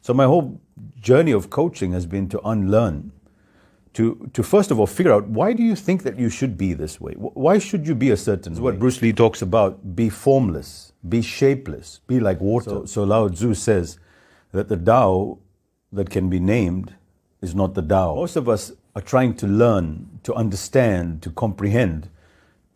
So my whole journey of coaching has been to unlearn, to first of all figure out, why do you think that you should be this way? Why should you be a certain way? What Bruce Lee talks about, be formless, be shapeless, be like water. So Lao Tzu says that the Tao that can be named is not the Tao. Most of us are trying to learn, to understand, to comprehend,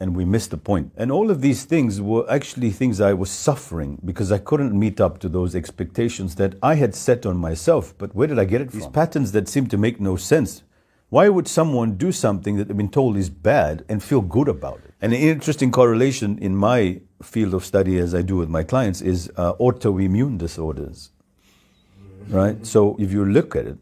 and we miss the point. And all of these things were actually things I was suffering because I couldn't meet up to those expectations that I had set on myself. But where did I get it from? These patterns that seem to make no sense. Why would someone do something that they've been told is bad and feel good about it? And an interesting correlation in my field of study, as I do with my clients, is autoimmune disorders. Right? So if you look at it,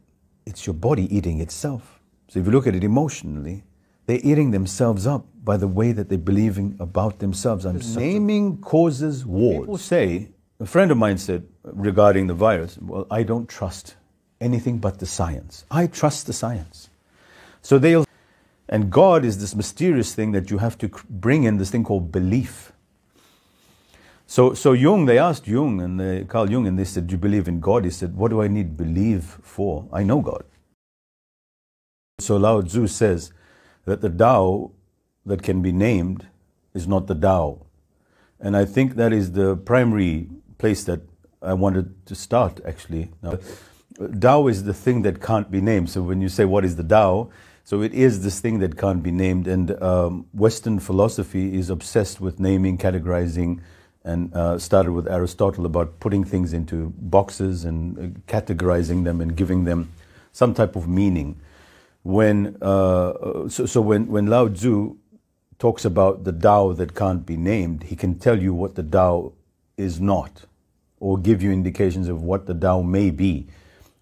it's your body eating itself. So if you look at it emotionally, they're eating themselves up by the way that they're believing about themselves. Naming causes wars. People say, a friend of mine said regarding the virus, well, I don't trust anything but the science. I trust the science. So and God is this mysterious thing that you have to bring in, this thing called belief. So Jung, they asked Jung, Carl Jung, and they said, do you believe in God? He said, what do I need believe for? I know God. So Lao Tzu says that the Tao that can be named is not the Tao. And I think that is the primary place that I wanted to start, actually. Now, Tao is the thing that can't be named. So when you say, what is the Tao? So it is this thing that can't be named. And Western philosophy is obsessed with naming, categorizing, and started with Aristotle about putting things into boxes and categorizing them and giving them some type of meaning. When Lao Tzu talks about the Tao that can't be named, he can tell you what the Tao is not, or give you indications of what the Tao may be.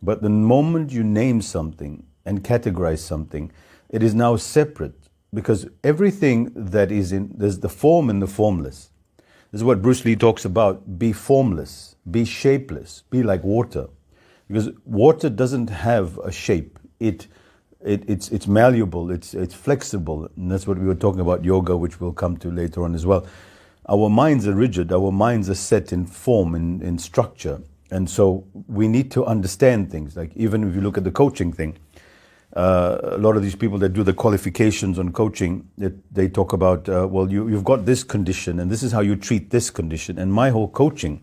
But the moment you name something and categorize something, it is now separate, because everything that is there's the form and the formless. This is what Bruce Lee talks about: be formless, be shapeless, be like water. Because water doesn't have a shape. It's malleable, it's flexible, and that's what we were talking about yoga, which we'll come to later on as well. Our minds are rigid, our minds are set in form, in structure, and so we need to understand things. Like even if you look at the coaching thing, a lot of these people that do the qualifications on coaching, they talk about, well, you've got this condition, and this is how you treat this condition, and my whole coaching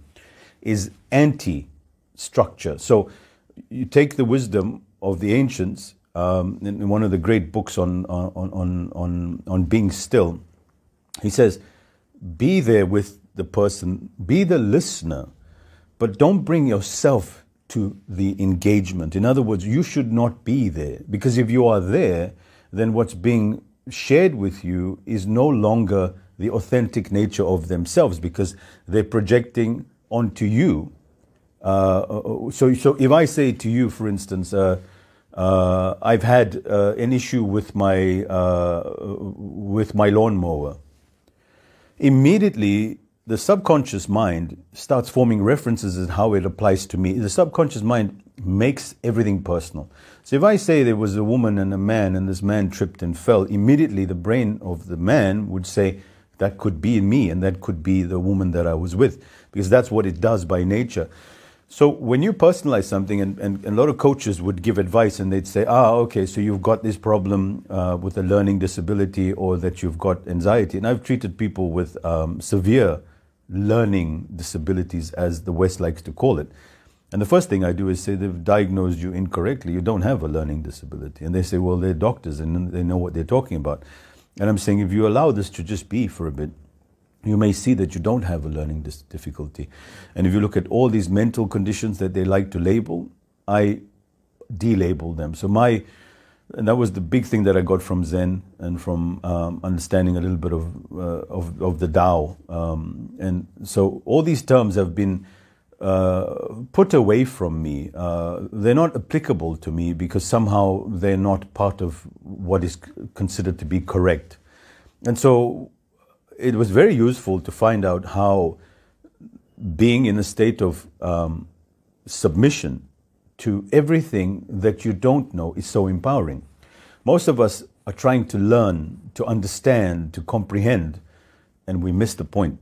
is anti-structure. So you take the wisdom of the ancients. In one of the great books on being still, he says, be there with the person, be the listener, but don't bring yourself to the engagement. In other words, you should not be there, because if you are there, then what's being shared with you is no longer the authentic nature of themselves, because they're projecting onto you. So if I say to you, for instance, I've had an issue with my lawnmower. Immediately, the subconscious mind starts forming references as how it applies to me. The subconscious mind makes everything personal. So if I say there was a woman and a man, and this man tripped and fell, immediately the brain of the man would say, that could be me, and that could be the woman that I was with, because that's what it does by nature. So when you personalize something, and a lot of coaches would give advice, and they'd say, okay, so you've got this problem with a learning disability, or that you've got anxiety. And I've treated people with severe learning disabilities, as the West likes to call it. And the first thing I do is say, they've diagnosed you incorrectly. You don't have a learning disability. And they say, well, they're doctors and they know what they're talking about. And I'm saying, if you allow this to just be for a bit, you may see that you don't have a learning difficulty. And if you look at all these mental conditions that they like to label, I delabel them. So and that was the big thing that I got from Zen, and from understanding a little bit of the Tao. And so all these terms have been put away from me. They're not applicable to me, because somehow they're not part of what is considered to be correct. And so it was very useful to find out how being in a state of submission to everything that you don't know is so empowering. Most of us are trying to learn, to understand, to comprehend, and we miss the point.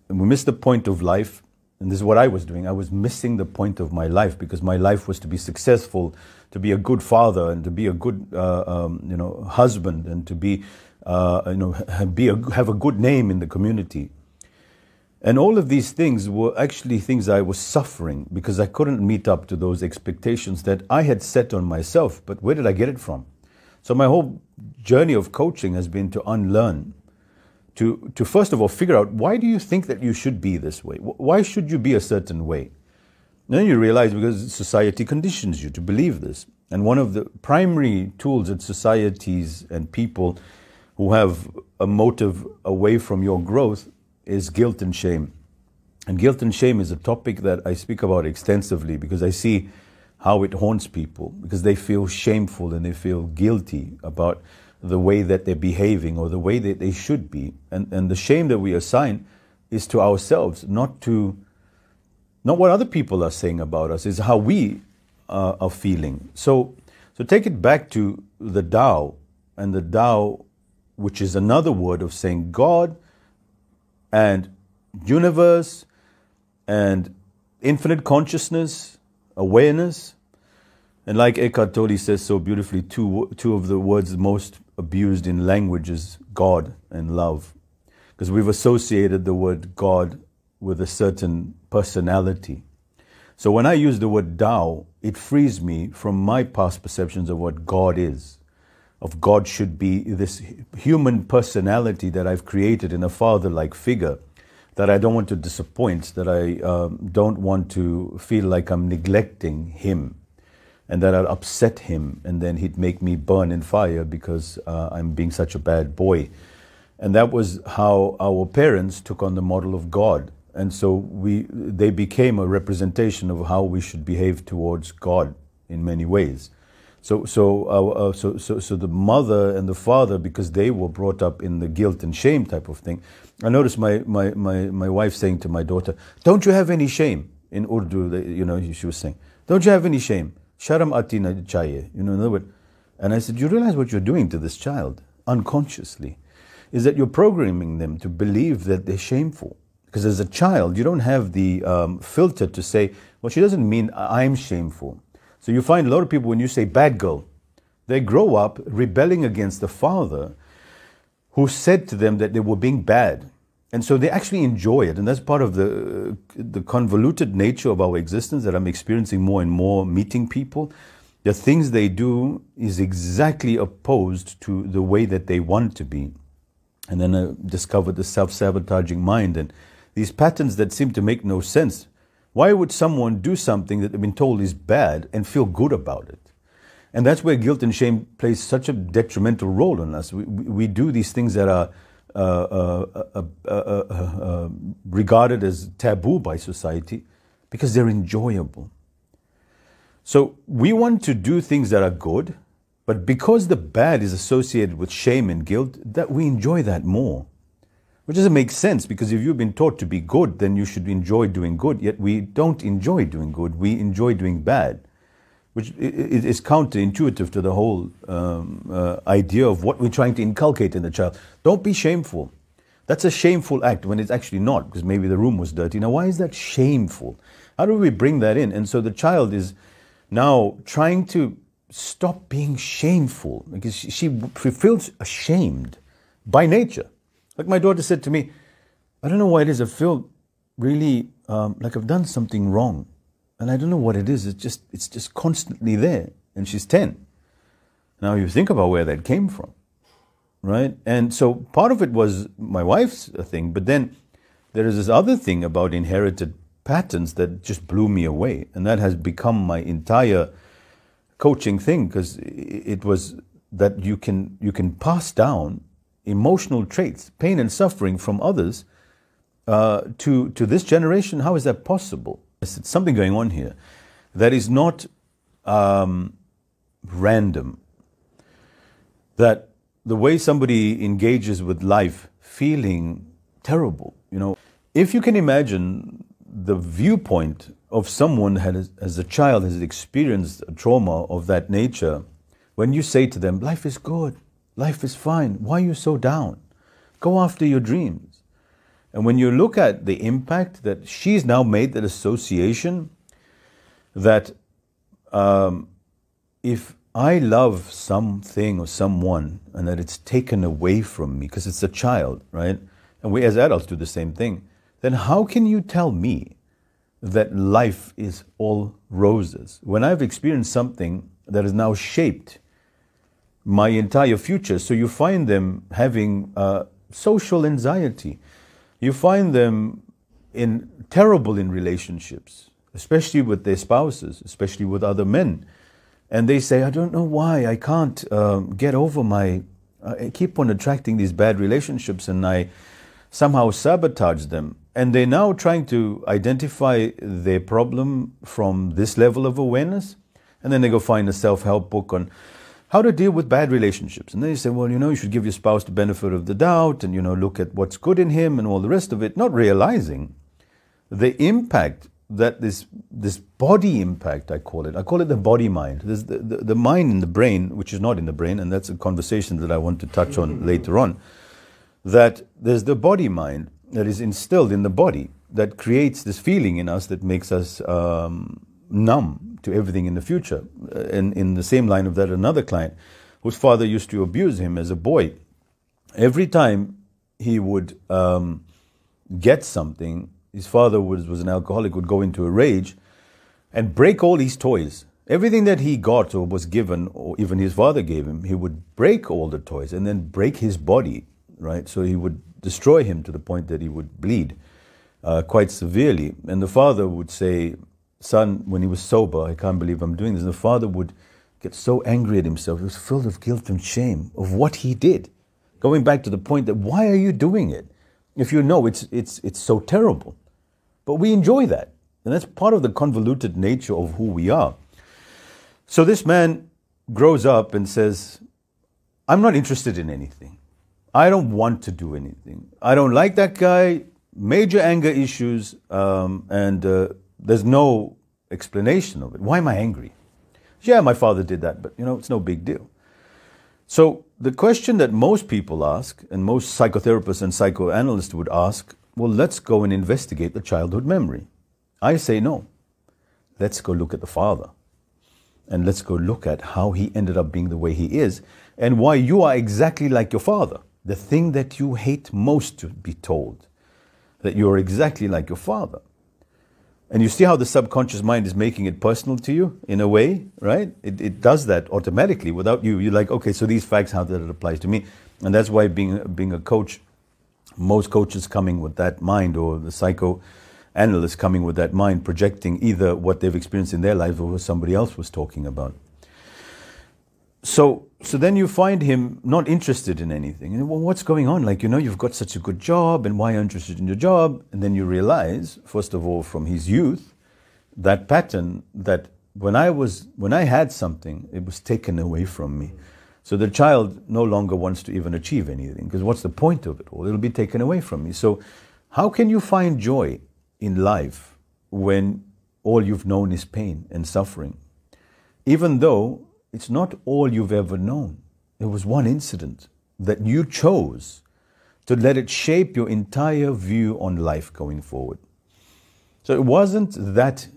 And we miss the point of life. And this is what I was doing. I was missing the point of my life, because my life was to be successful, to be a good father, and to be a good, husband, and to be, have a good name in the community. And all of these things were actually things I was suffering because I couldn't meet up to those expectations that I had set on myself. But where did I get it from? So my whole journey of coaching has been to unlearn, to first of all figure out, why do you think that you should be this way? Why should you be a certain way? And then you realize because society conditions you to believe this. And one of the primary tools that societies and people who have a motive away from your growth is guilt and shame. And guilt and shame is a topic that I speak about extensively because I see how it haunts people, because they feel shameful and they feel guilty about the way that they're behaving or the way that they should be. And the shame that we assign is to ourselves, not what other people are saying about us, is how we are feeling. So take it back to the Tao, and the Tao, which is another word of saying God and universe and infinite consciousness, awareness. And like Eckhart Tolle says so beautifully, two of the words most abused in language is God and love. Because we've associated the word God with a certain personality. So when I use the word Tao, it frees me from my past perceptions of what God is. Of God should be this human personality that I've created in a father-like figure that I don't want to disappoint, that I don't want to feel like I'm neglecting him, and that I'll upset him, and then he'd make me burn in fire because I'm being such a bad boy. And that was how our parents took on the model of God. And so they became a representation of how we should behave towards God in many ways. So the mother and the father, because they were brought up in the guilt and shame type of thing. I noticed my wife saying to my daughter, "Don't you have any shame?" In Urdu, she was saying, "Don't you have any shame? Sharam ati na chahiye." In other words. And I said, you realize what you're doing to this child unconsciously is that you're programming them to believe that they're shameful. Because as a child, you don't have the filter to say, well, she doesn't mean I'm shameful. So you find a lot of people, when you say bad girl, they grow up rebelling against the father who said to them that they were being bad. And so they actually enjoy it. And that's part of the convoluted nature of our existence that I'm experiencing more and more meeting people. The things they do is exactly opposed to the way that they want to be. And then I discovered the self-sabotaging mind and these patterns that seem to make no sense. Why would someone do something that they've been told is bad and feel good about it? And that's where guilt and shame plays such a detrimental role on us. We do these things that are regarded as taboo by society because they're enjoyable. So we want to do things that are good, but because the bad is associated with shame and guilt, that we enjoy that more. Which doesn't make sense, because if you've been taught to be good, then you should enjoy doing good, yet we don't enjoy doing good, we enjoy doing bad. Which is counterintuitive to the whole idea of what we're trying to inculcate in the child. Don't be shameful. That's a shameful act when it's actually not, because maybe the room was dirty. Now, why is that shameful? How do we bring that in? And so the child is now trying to stop being shameful, because she feels ashamed by nature. Like my daughter said to me, I don't know why it is, I feel really like I've done something wrong. And I don't know what it is, it's just constantly there. And she's 10. Now you think about where that came from, right? And so part of it was my wife's thing, but then there is this other thing about inherited patterns that just blew me away. And that has become my entire coaching thing, because it was that you can pass down emotional traits, pain and suffering from others to this generation. How is that possible? There's something going on here that is not random. That the way somebody engages with life feeling terrible, if you can imagine the viewpoint of someone that as a child has experienced a trauma of that nature, when you say to them, life is good, life is fine, why are you so down? Go after your dreams. And when you look at the impact that she's now made, that association, that if I love something or someone and that it's taken away from me because it's a child, right? And we as adults do the same thing, then how can you tell me that life is all roses when I've experienced something that has now shaped my entire future? So you find them having social anxiety. You find them terrible in relationships, especially with their spouses, especially with other men. And they say, I don't know why, I can't get over I keep on attracting these bad relationships and I somehow sabotage them. And they're now trying to identify their problem from this level of awareness. And then they go find a self-help book on how to deal with bad relationships. And then you say, well, you should give your spouse the benefit of the doubt and, look at what's good in him and all the rest of it, not realizing the impact that this body impact, I call it the body mind. There's the mind in the brain, which is not in the brain, and that's a conversation that I want to touch on later on, that there's the body mind that is instilled in the body that creates this feeling in us that makes us numb to everything in the future. And in the same line of that, another client whose father used to abuse him as a boy. Every time he would get something, his father was an alcoholic, would go into a rage and break all his toys. Everything that he got or was given, or even his father gave him, he would break all the toys and then break his body, right? So he would destroy him to the point that he would bleed quite severely. And the father would say, son, when he was sober, I can't believe I'm doing this. And the father would get so angry at himself. He was filled with guilt and shame of what he did. Going back to the point that why are you doing it? If you know it's so terrible. But we enjoy that. And that's part of the convoluted nature of who we are. So this man grows up and says, I'm not interested in anything. I don't want to do anything. I don't like that guy. Major anger issues. And there's no explanation of it. Why am I angry? Yeah, my father did that, but it's no big deal. So the question that most people ask, and most psychotherapists and psychoanalysts would ask, well, let's go and investigate the childhood memory. I say no. Let's go look at the father. And let's go look at how he ended up being the way he is and why you are exactly like your father. The thing that you hate most to be told, that you are exactly like your father. And you see how the subconscious mind is making it personal to you in a way, right? It does that automatically without you. You're like, okay, so these facts, how that it applies to me. And that's why being a coach, most coaches coming with that mind, or the psychoanalysts coming with that mind, projecting either what they've experienced in their life or what somebody else was talking about. So then you find him not interested in anything. And well, what's going on? Like, you've got such a good job, and why are you interested in your job? And then you realize, first of all, from his youth, that pattern that when I had something, it was taken away from me. So the child no longer wants to even achieve anything, because what's the point of it all? It'll be taken away from me. So how can you find joy in life when all you've known is pain and suffering? Even though it's not all you've ever known. It was one incident that you chose to let it shape your entire view on life going forward. So it wasn't that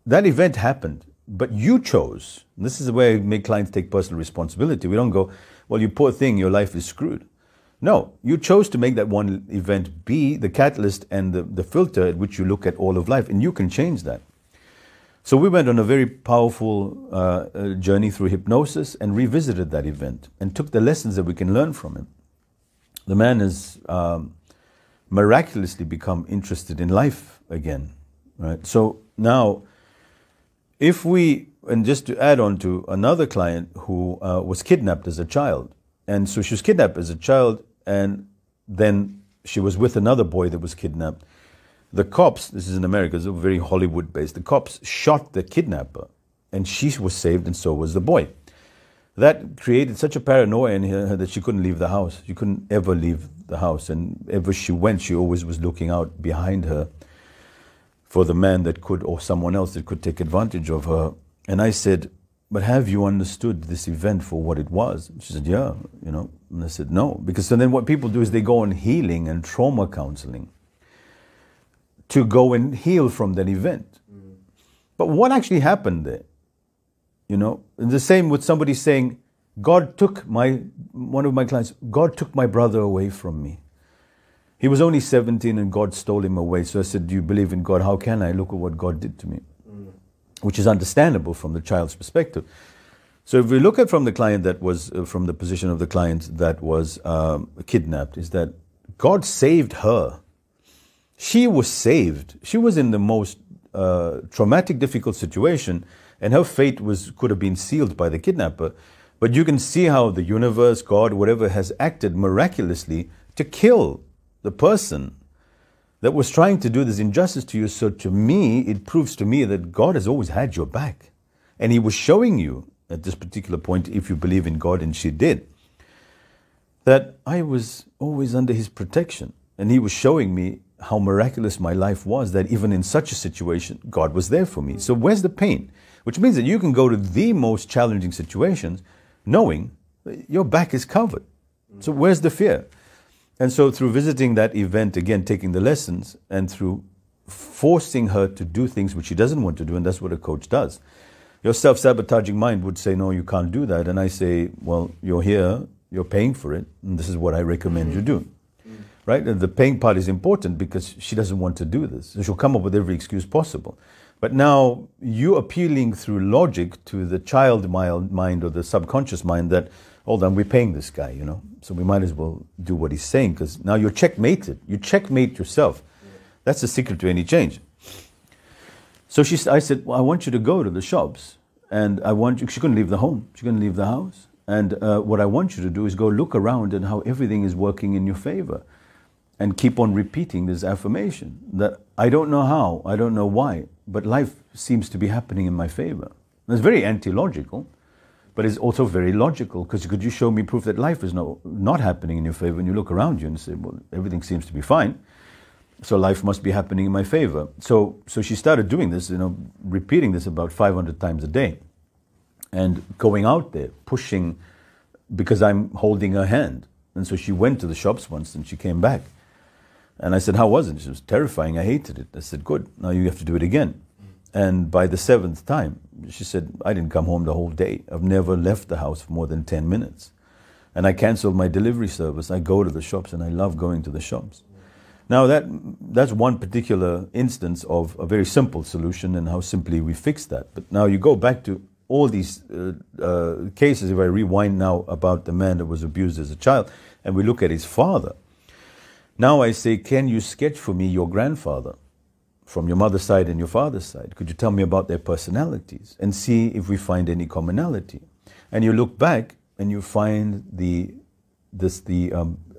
event happened, but you chose. And this is the way I make clients take personal responsibility. We don't go, well, you poor thing, your life is screwed. No, you chose to make that one event be the catalyst and the filter at which you look at all of life, and you can change that. So we went on a very powerful journey through hypnosis and revisited that event and took the lessons that we can learn from it. The man has miraculously become interested in life again, right? So now, and just to add on to another client who was kidnapped as a child. And so she was kidnapped as a child, and then she was with another boy that was kidnapped. The cops, this is in America, it's very Hollywood-based, the cops shot the kidnapper, and she was saved, and so was the boy. That created such a paranoia in her that she couldn't leave the house. She couldn't ever leave the house, and ever she went, she always was looking out behind her for the man that could, or someone else that could take advantage of her. And I said, but have you understood this event for what it was? She said, yeah, you know. And I said, no. Because so then what people do is they go on healing and trauma counseling to go and heal from that event. But what actually happened there? You know, and the same with somebody saying, God took one of my clients, God took my brother away from me. He was only 17 and God stole him away. So I said, do you believe in God? How can I? Look at what God did to me. Which is understandable from the child's perspective. So if we look at from the client that was, from the position of the client that was kidnapped, is that God saved her. She was saved. She was in the most traumatic, difficult situation, and her fate could have been sealed by the kidnapper. But you can see how the universe, God, whatever, has acted miraculously to kill the person that was trying to do this injustice to you. So to me, it proves to me that God has always had your back. And He was showing you at this particular point, if you believe in God, and she did, that I was always under His protection. And He was showing me how miraculous my life was, that even in such a situation, God was there for me. So where's the pain? Which means that you can go to the most challenging situations knowing that your back is covered. So where's the fear? And so through visiting that event, again, taking the lessons, and through forcing her to do things which she doesn't want to do, and that's what a coach does. Your self-sabotaging mind would say, no, you can't do that. And I say, well, you're here, you're paying for it, and this is what I recommend you do. Right? And the paying part is important because she doesn't want to do this. So she'll come up with every excuse possible. But now you appealing through logic to the child mind or the subconscious mind that, hold on, we're paying this guy, you know, so we might as well do what he's saying, because now you're checkmated. You checkmate yourself. That's the secret to any change. So I said, well, I want you to go to the shops, and I want you, she couldn't leave the home, she couldn't leave the house. And what I want you to do is go look around and how everything is working in your favor. And keep on repeating this affirmation that I don't know how, I don't know why, but life seems to be happening in my favor. And it's very anti-logical, but it's also very logical, because could you show me proof that life is not happening in your favor? And you look around you and say, well, everything seems to be fine, so life must be happening in my favor. So she started doing this, you know, repeating this about 500 times a day, and going out there, pushing, because I'm holding her hand. And so she went to the shops once and she came back. And I said, how was it? She was terrifying. I hated it. I said, good. Now you have to do it again. And by the 7th time, she said, I didn't come home the whole day. I've never left the house for more than 10 minutes. And I canceled my delivery service. I go to the shops, and I love going to the shops. Now that's one particular instance of a very simple solution and how simply we fix that. But now you go back to all these cases, if I rewind now about the man that was abused as a child, and we look at his father. Now I say, can you sketch for me your grandfather from your mother's side and your father's side? Could you tell me about their personalities and see if we find any commonality? And you look back and you find the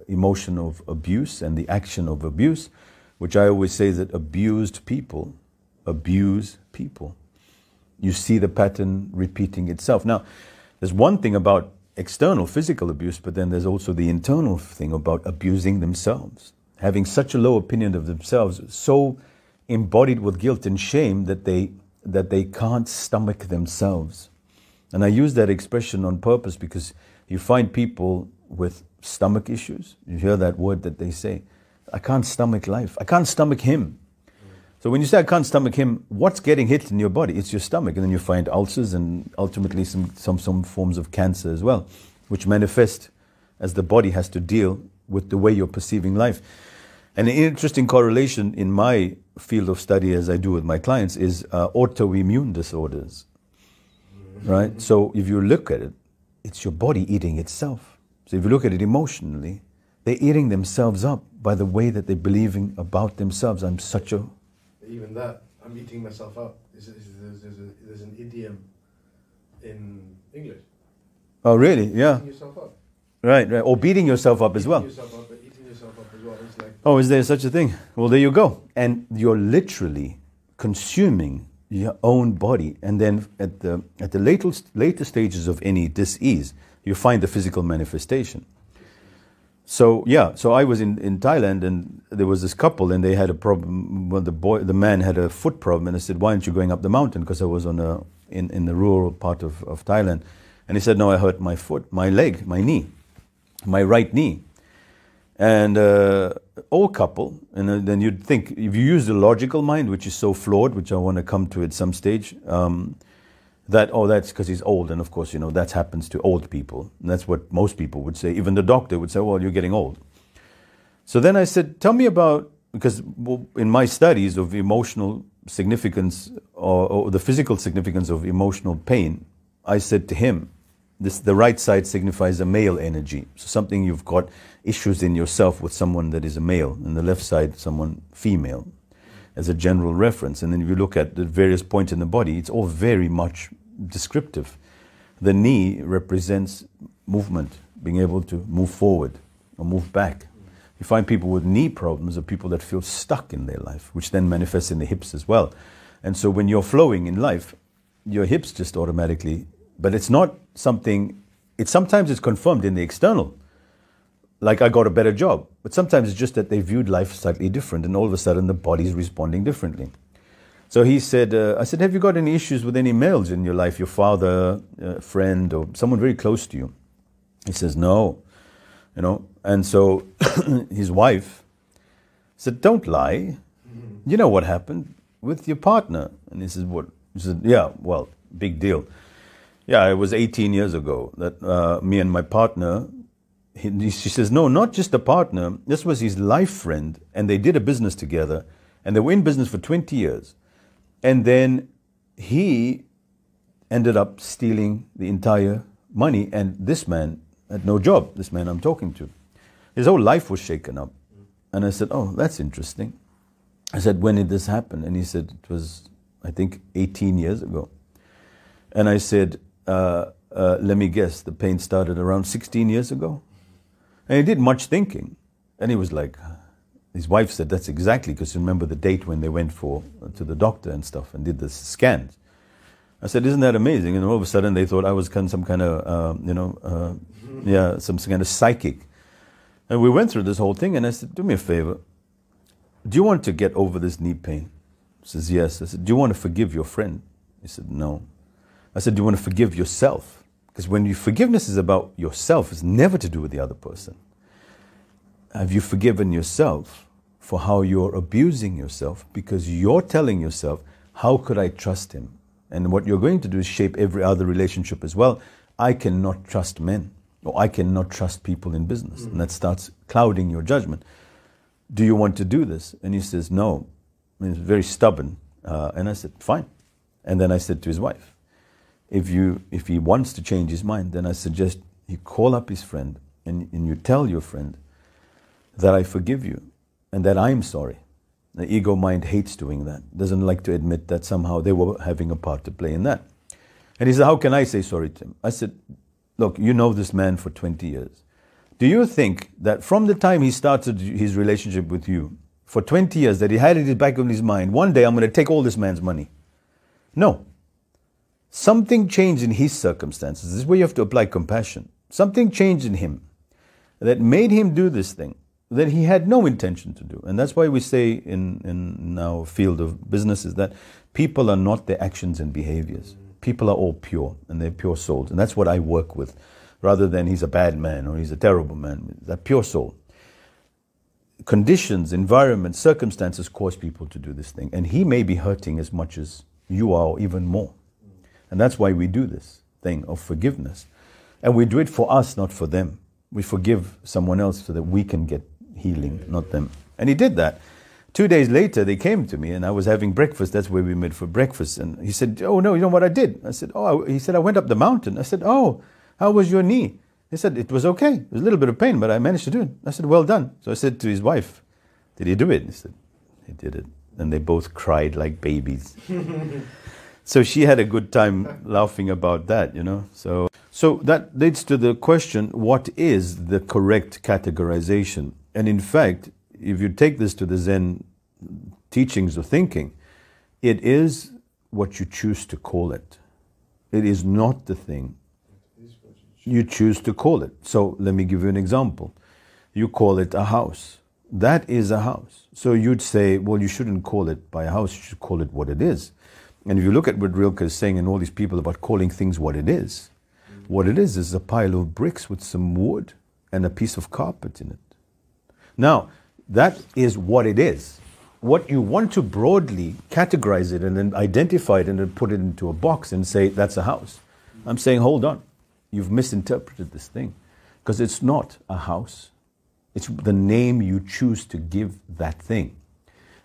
emotion of abuse and the action of abuse, which I always say that abused people abuse people. You see the pattern repeating itself. Now, there's one thing about external physical abuse, but then there's also the internal thing about abusing themselves, having such a low opinion of themselves, so embodied with guilt and shame that they can't stomach themselves. And I use that expression on purpose because you find people with stomach issues. You hear that word that they say, I can't stomach life. I can't stomach him. So when you say I can't stomach him, what's getting hit in your body? It's your stomach. And then you find ulcers and ultimately some forms of cancer as well, which manifest as the body has to deal with the way you're perceiving life. And an interesting correlation in my field of study, as I do with my clients, is autoimmune disorders. Right? So if you look at it, it's your body eating itself. So if you look at it emotionally, they're eating themselves up by the way that they're believing about themselves. I'm such a... Even that, I'm eating myself up. There's an idiom in English. Oh, really? Yeah. Eating yourself up. Right. Or beating yourself up as well. Eating yourself up, but eating yourself up as well. It's like, oh, is there such a thing? Well, there you go. And you're literally consuming your own body. And then at the later stages of any disease, you find the physical manifestation. So yeah, so I was in Thailand, and there was this couple, and they had a problem. Well, the man had a foot problem, and I said, "Why aren't you going up the mountain?" Because I was on in the rural part of Thailand. And he said, no, I hurt my foot, my leg, my knee, my right knee. And old couple, and then you'd think, if you use the logical mind, which is so flawed, which I want to come to at some stage, that, oh, that's because he's old. And of course, you know, that happens to old people. And that's what most people would say. Even the doctor would say, well, you're getting old. So then I said, tell me about, because in my studies of emotional significance or the physical significance of emotional pain, I said to him, the right side signifies a male energy. So something you've got issues in yourself with someone that is a male, and the left side, someone female, as a general reference. And then if you look at the various points in the body, it's all very much descriptive. The knee represents movement, being able to move forward or move back. You find people with knee problems are people that feel stuck in their life, which then manifests in the hips as well. And so when you're flowing in life, your hips just automatically, but it's not something, sometimes it's confirmed in the external. Like I got a better job, but sometimes it's just that they viewed life slightly different, and all of a sudden the body's responding differently. So he said, I said, have you got any issues with any males in your life, your father, friend, or someone very close to you? He says, no, you know. And so his wife said, don't lie. You know what happened with your partner? And he says, what? He said, yeah, well, big deal. Yeah, it was 18 years ago that me and my partner, she says, no, not just a partner. This was his life friend, and they did a business together, and they were in business for 20 years. And then he ended up stealing the entire money, and this man had no job, this man I'm talking to. His whole life was shaken up. And I said, oh, that's interesting. I said, when did this happen? And he said, it was, I think, 18 years ago. And I said, let me guess, the pain started around 16 years ago? And he did much thinking. And he was like, his wife said, that's exactly, because remember the date when they went to the doctor and stuff and did the scans. I said, isn't that amazing? And all of a sudden they thought I was some kind of, some kind of psychic. And we went through this whole thing, and I said, do me a favor. Do you want to get over this knee pain? He says, yes. I said, do you want to forgive your friend? He said, no. I said, do you want to forgive yourself? Because when forgiveness is about yourself, it's never to do with the other person. Have you forgiven yourself for how you're abusing yourself? Because you're telling yourself, how could I trust him? And what you're going to do is shape every other relationship as well. I cannot trust men, or I cannot trust people in business. And that starts clouding your judgment. Do you want to do this? And he says, no. And he's very stubborn. And I said, fine. And then I said to his wife, if he wants to change his mind, then I suggest you call up his friend and you tell your friend that I forgive you and that I'm sorry. The ego mind hates doing that, doesn't like to admit that somehow they were having a part to play in that. And he said, how can I say sorry to him? I said, look, you know this man for 20 years. Do you think that from the time he started his relationship with you, for 20 years, that he had it in the back of his mind, one day I'm going to take all this man's money? No. Something changed in his circumstances. This is where you have to apply compassion. Something changed in him that made him do this thing that he had no intention to do. And that's why we say in our field of business is that people are not their actions and behaviors. People are all pure, and they're pure souls. And that's what I work with, rather than he's a bad man or he's a terrible man. That pure soul. Conditions, environment, circumstances cause people to do this thing. And he may be hurting as much as you are, or even more. And that's why we do this thing of forgiveness. And we do it for us, not for them. We forgive someone else so that we can get healing, not them. And he did that. 2 days later, they came to me, and I was having breakfast. That's where we met for breakfast. And he said, oh, no, you know what I did? I said, oh, he said, I went up the mountain. I said, oh, how was your knee? He said, it was okay. It was a little bit of pain, but I managed to do it. I said, well done. So I said to his wife, did he do it? He said, he did it. And they both cried like babies. So she had a good time laughing about that, you know. So that leads to the question, what is the correct categorization? And in fact, if you take this to the Zen teachings of thinking, it is what you choose to call it. It is not the thing. You choose to call it. So let me give you an example. You call it a house. That is a house. So you'd say, well, you shouldn't call it by a house, you should call it what it is. And if you look at what Rilke is saying and all these people about calling things what it is a pile of bricks with some wood and a piece of carpet in it. Now, that is what it is. What you want to broadly categorize it and then identify it and then put it into a box and say, that's a house. I'm saying, hold on. You've misinterpreted this thing. Because it's not a house. It's the name you choose to give that thing.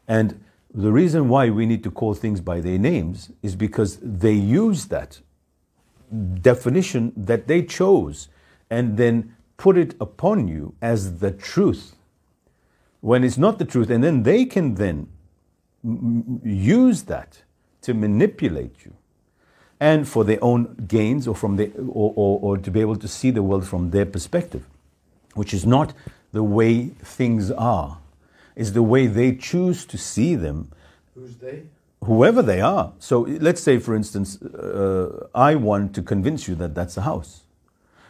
And the reason why we need to call things by their names is because they use that definition that they chose and then put it upon you as the truth. When it's not the truth, and then they can then use that to manipulate you, and for their own gains, or from or to be able to see the world from their perspective, which is not the way things are. It's the way they choose to see them. Who's they? Whoever they are. So let's say, for instance, I want to convince you that that's a house,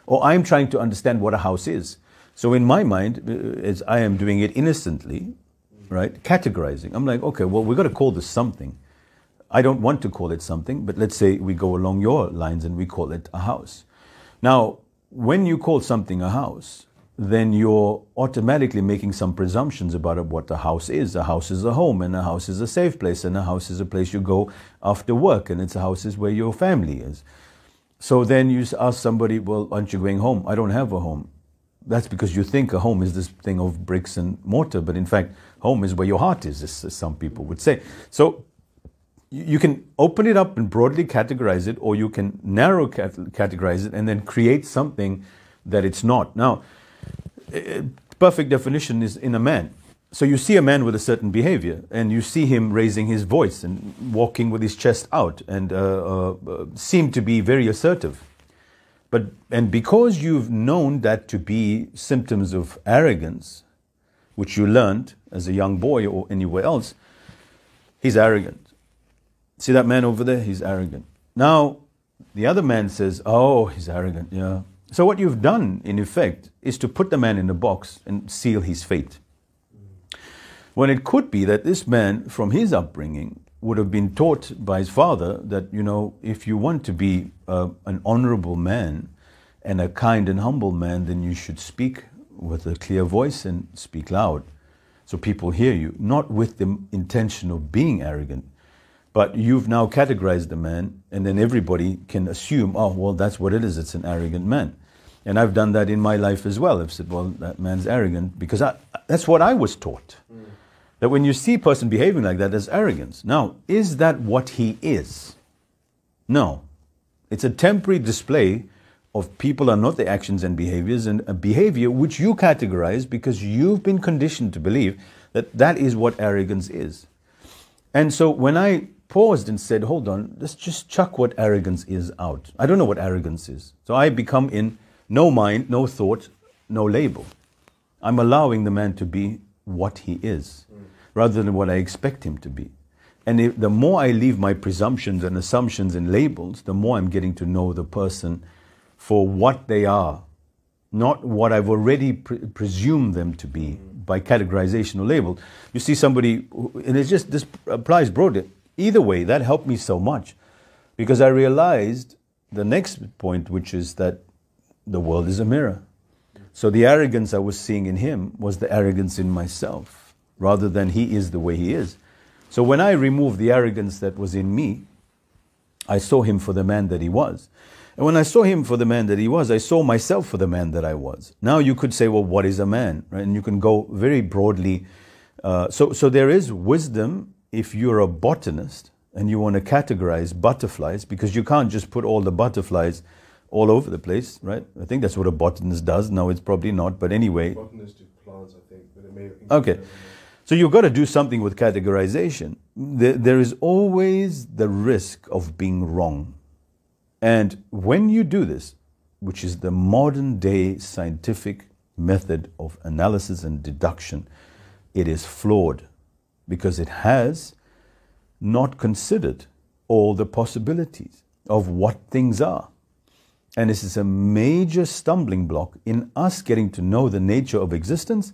or I'm trying to understand what a house is. So in my mind, as I am doing it innocently, right, categorizing. I'm like, okay, well, we've got to call this something. I don't want to call it something, but let's say we go along your lines and we call it a house. Now, when you call something a house, then you're automatically making some presumptions about what a house is. A house is a home, and a house is a safe place, and a house is a place you go after work, and it's a house is where your family is. So then you ask somebody, well, aren't you going home? I don't have a home. That's because you think a home is this thing of bricks and mortar, but in fact, home is where your heart is, as some people would say. So you can open it up and broadly categorize it, or you can narrow categorize it and then create something that it's not. Now, perfect definition is in a man. So you see a man with a certain behavior, and you see him raising his voice and walking with his chest out and seem to be very assertive. And because you've known that to be symptoms of arrogance, which you learned as a young boy or anywhere else, he's arrogant. See that man over there? He's arrogant. Now, the other man says, oh, he's arrogant, yeah. So what you've done, in effect, is to put the man in a box and seal his fate. When it could be that this man, from his upbringing, would have been taught by his father that, you know, if you want to be an honorable man and a kind and humble man, then you should speak with a clear voice and speak loud so people hear you, not with the intention of being arrogant. But you've now categorized the man, and then everybody can assume, oh, well, that's what it is. It's an arrogant man. And I've done that in my life as well. I've said, well, that man's arrogant, because that's what I was taught. That when you see a person behaving like that, there's arrogance. Now, is that what he is? No. It's a temporary display of people are not their actions and behaviors, and a behavior which you categorize because you've been conditioned to believe that that is what arrogance is. And so when I paused and said, hold on, let's just chuck what arrogance is out. I don't know what arrogance is. So I become in no mind, no thought, no label. I'm allowing the man to be what he is, rather than what I expect him to be. And the more I leave my presumptions and assumptions and labels, the more I'm getting to know the person for what they are, not what I've already presumed them to be by categorization or label. You see somebody, and it's just, this applies broadly. Either way, that helped me so much, because I realized the next point, which is that the world is a mirror. So the arrogance I was seeing in him was the arrogance in myself, rather than he is the way he is. So when I removed the arrogance that was in me, I saw him for the man that he was. And when I saw him for the man that he was, I saw myself for the man that I was. Now you could say, well, what is a man? Right? And you can go very broadly. So there is wisdom if you're a botanist and you want to categorize butterflies, because you can't just put all the butterflies all over the place, right? I think that's what a botanist does. No, it's probably not, but anyway. Botanists do plants, I think, but it may. Okay. So you've got to do something with categorization. There is always the risk of being wrong. And when you do this, which is the modern day scientific method of analysis and deduction, it is flawed because it has not considered all the possibilities of what things are. And this is a major stumbling block in us getting to know the nature of existence,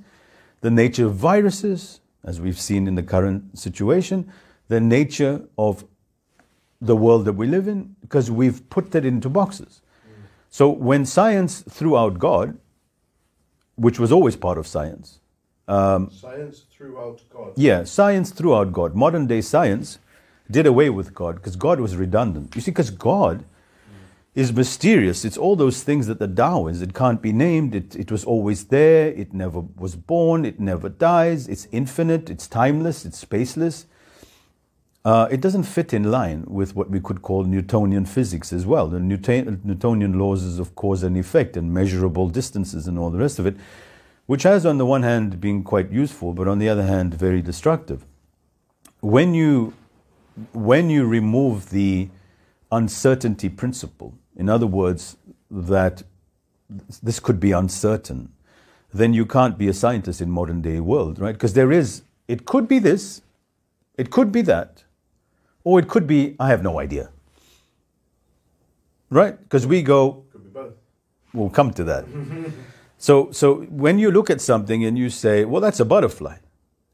the nature of viruses, as we've seen in the current situation, the nature of the world that we live in because we've put that into boxes. So when science threw out God, which was always part of science. Science threw out God. Yeah, science threw out God. Modern day science did away with God because God was redundant. You see, because God is mysterious. It's all those things that the Tao is. It can't be named. It was always there. It never was born. It never dies. It's infinite. It's timeless. It's spaceless. It doesn't fit in line with what we could call Newtonian physics as well. The Newtonian laws is of cause and effect and measurable distances and all the rest of it, which has on the one hand been quite useful, but on the other hand very destructive. When you remove the uncertainty principle, in other words, that this could be uncertain, then you can't be a scientist in modern day world, right? Because it could be this, it could be that, or it could be, I have no idea. Right? Because we go, Could be both. We'll come to that. So when you look at something and you say, well, that's a butterfly.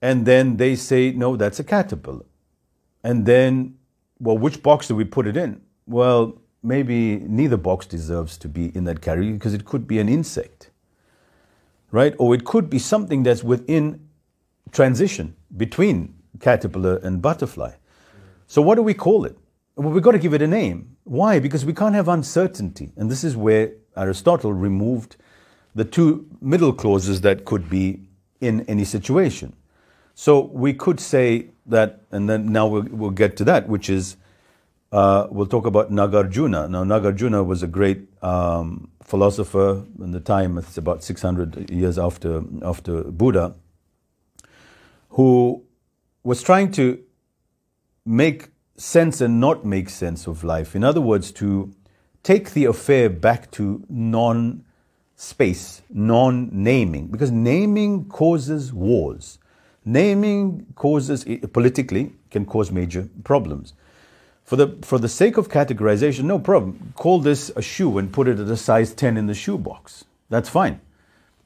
And then they say, no, that's a caterpillar. And then, well, which box do we put it in? Well, maybe neither box deserves to be in that category because it could be an insect. Right? Or it could be something that's within transition between caterpillar and butterfly. So what do we call it? Well, we've got to give it a name. Why? Because we can't have uncertainty. And this is where Aristotle removed the two middle clauses that could be in any situation. So we could say that, and then now we'll get to that, which is, we'll talk about Nagarjuna. Now, Nagarjuna was a great philosopher in the time, it's about 600 years after Buddha, who was trying to make sense and not make sense of life. In other words, to take the affair back to non-space, non-naming, because naming causes wars. Naming causes, politically, can cause major problems. For the sake of categorization, no problem. Call this a shoe and put it at a size 10 in the shoe box. That's fine.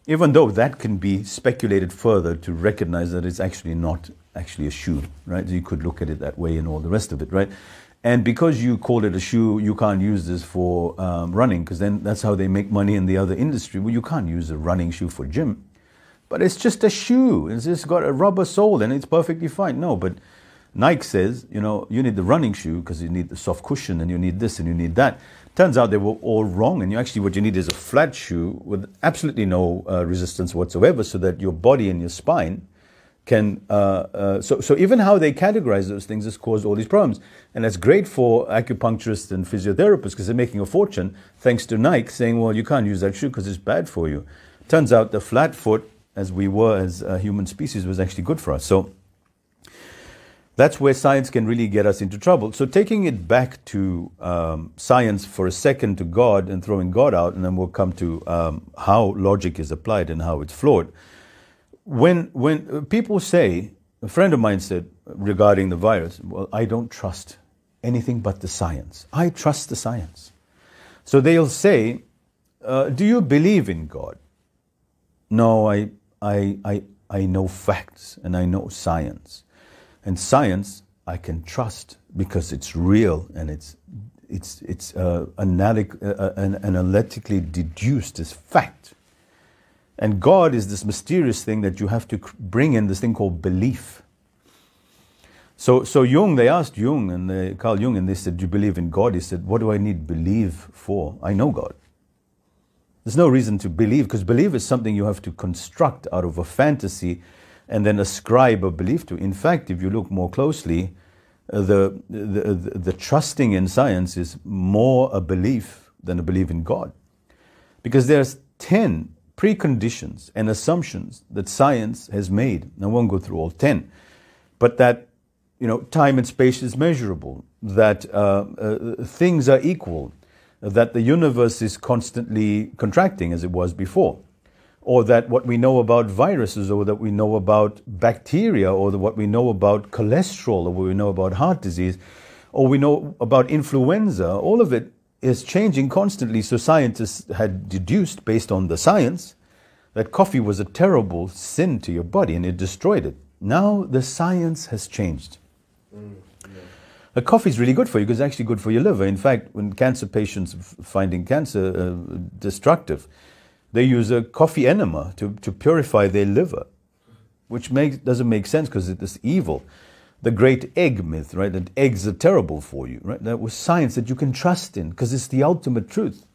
Even though that can be speculated further to recognize that it's actually not actually a shoe, right? You could look at it that way and all the rest of it, right? And because you call it a shoe, you can't use this for running, because then that's how they make money in the other industry. Well, you can't use a running shoe for gym. But it's just a shoe. It's just got a rubber sole and it's perfectly fine. No, but Nike says, you know, you need the running shoe because you need the soft cushion and you need this and you need that. Turns out they were all wrong, and what you need is a flat shoe with absolutely no resistance whatsoever, so that your body and your spine can, so even how they categorize those things has caused all these problems. And that's great for acupuncturists and physiotherapists because they're making a fortune thanks to Nike saying, well, you can't use that shoe because it's bad for you. Turns out the flat foot, as we were as a human species, was actually good for us. So that's where science can really get us into trouble. So taking it back to science for a second, to God, and throwing God out, and then we'll come to how logic is applied and how it's flawed. When people say, a friend of mine said regarding the virus, well, I don't trust anything but the science. I trust the science. So they'll say, do you believe in God? No, I know facts and I know science. And science I can trust because it's real and it's analytically deduced as fact. And God is this mysterious thing that you have to bring in, this thing called belief. So Jung, they asked Jung, and Carl Jung, and they said, do you believe in God? He said, what do I need believe for? I know God. There's no reason to believe, because belief is something you have to construct out of a fantasy and then ascribe a belief to. In fact, if you look more closely, the trusting in science is more a belief than a belief in God. Because there's 10 preconditions and assumptions that science has made. I won't go through all 10, but that, you know, time and space is measurable, that things are equal, that the universe is constantly contracting as it was before, or that what we know about viruses, or that we know about bacteria, or what we know about cholesterol, or what we know about heart disease, or we know about influenza, all of it is changing constantly. So scientists had deduced, based on the science, that coffee was a terrible sin to your body and it destroyed it. Now the science has changed. A coffee is really good for you because it's actually good for your liver. In fact, when cancer patients finding cancer destructive, they use a coffee enema to purify their liver, which doesn't make sense because it's evil. The great egg myth, right? That eggs are terrible for you, right? That was science that you can trust in because it's the ultimate truth.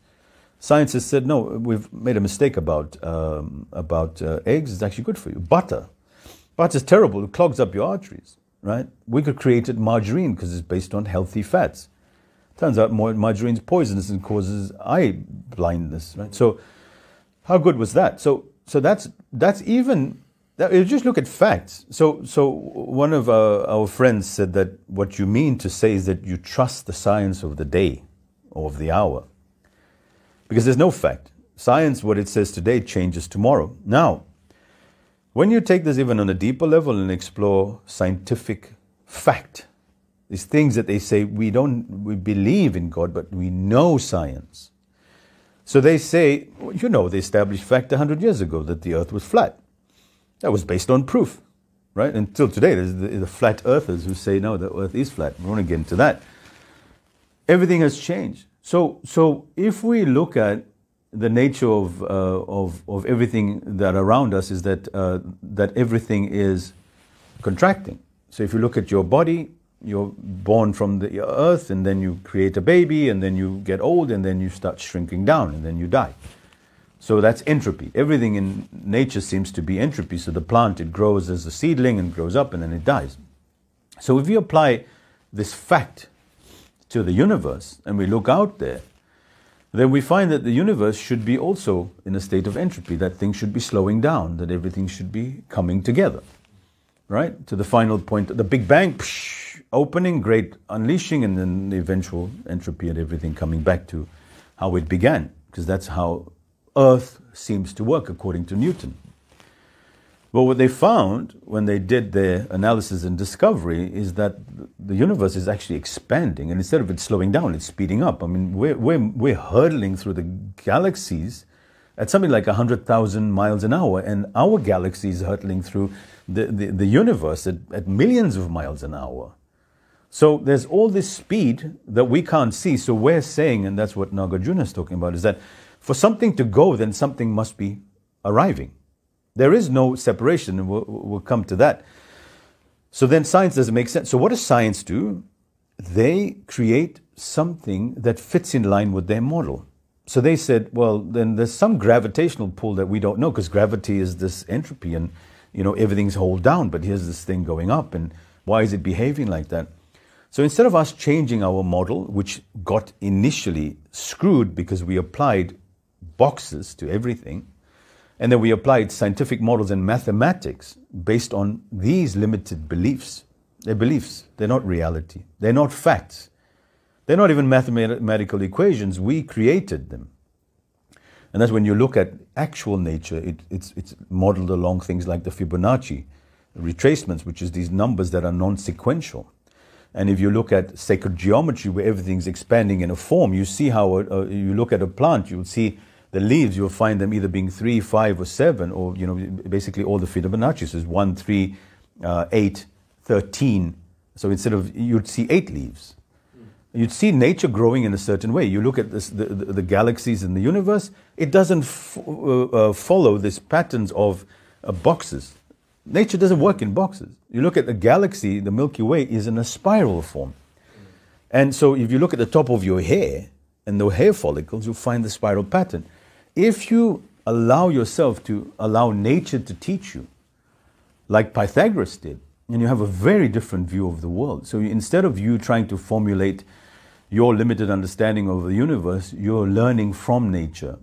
Science has said, no, we've made a mistake about eggs. It's actually good for you. Butter is terrible. It clogs up your arteries, right? We could create margarine because it's based on healthy fats. Turns out margarine is poisonous and causes eye blindness, right? So how good was that? So that's even... You just look at facts. So one of our friends said that what you mean to say is that you trust the science of the day or of the hour. Because there's no fact. Science, what it says today, changes tomorrow. Now, when you take this even on a deeper level and explore scientific fact, these things that they say, we believe in God, but we know science. So they say, they established fact 100 years ago that the earth was flat. That was based on proof, right? Until today, there's the flat earthers who say, no, the earth is flat. We want to get into that. Everything has changed. So if we look at the nature of everything that around us is that everything is contracting. So if you look at your body, you're born from the earth, and then you create a baby, and then you get old, and then you start shrinking down, and then you die. So that's entropy. Everything in nature seems to be entropy. So the plant, it grows as a seedling and grows up and then it dies. So if we apply this fact to the universe and we look out there, then we find that the universe should be also in a state of entropy, that things should be slowing down, that everything should be coming together, right? To the final point, the Big Bang, opening, great unleashing, and then the eventual entropy and everything coming back to how it began, because that's how Earth seems to work according to Newton. Well, what they found when they did their analysis and discovery is that the universe is actually expanding, and instead of it slowing down, it's speeding up. I mean, we're hurtling through the galaxies at something like 100,000 miles an hour, and our galaxy is hurtling through the universe at millions of miles an hour. So there's all this speed that we can't see. So we're saying, and that's what Nagarjuna is talking about, is that for something to go, then something must be arriving. There is no separation, and we'll come to that. So then science doesn't make sense. So what does science do? They create something that fits in line with their model. So they said, well, then there's some gravitational pull that we don't know, because gravity is this entropy and, everything's hold down, but here's this thing going up, and why is it behaving like that? So instead of us changing our model, which got initially screwed because we applied boxes to everything, and then we applied scientific models and mathematics based on these limited beliefs. They're beliefs. They're not reality. They're not facts. They're not even mathematical equations. We created them. And that's when you look at actual nature, it's modeled along things like the Fibonacci retracements, which is these numbers that are non-sequential. And if you look at sacred geometry, where everything's expanding in a form, you see how you look at a plant, you'll see the leaves, you'll find them either being 3, 5, or 7, or basically all the Fibonacci. So 1, 3, 8, 13. So instead of, you'd see 8 leaves. You'd see nature growing in a certain way. You look at this, the galaxies in the universe, it doesn't follow these patterns of boxes. Nature doesn't work in boxes. You look at the galaxy, the Milky Way is in a spiral form. And so if you look at the top of your hair and the hair follicles, you'll find the spiral pattern. If you allow yourself to allow nature to teach you, like Pythagoras did, and you have a very different view of the world. So instead of you trying to formulate your limited understanding of the universe, you're learning from nature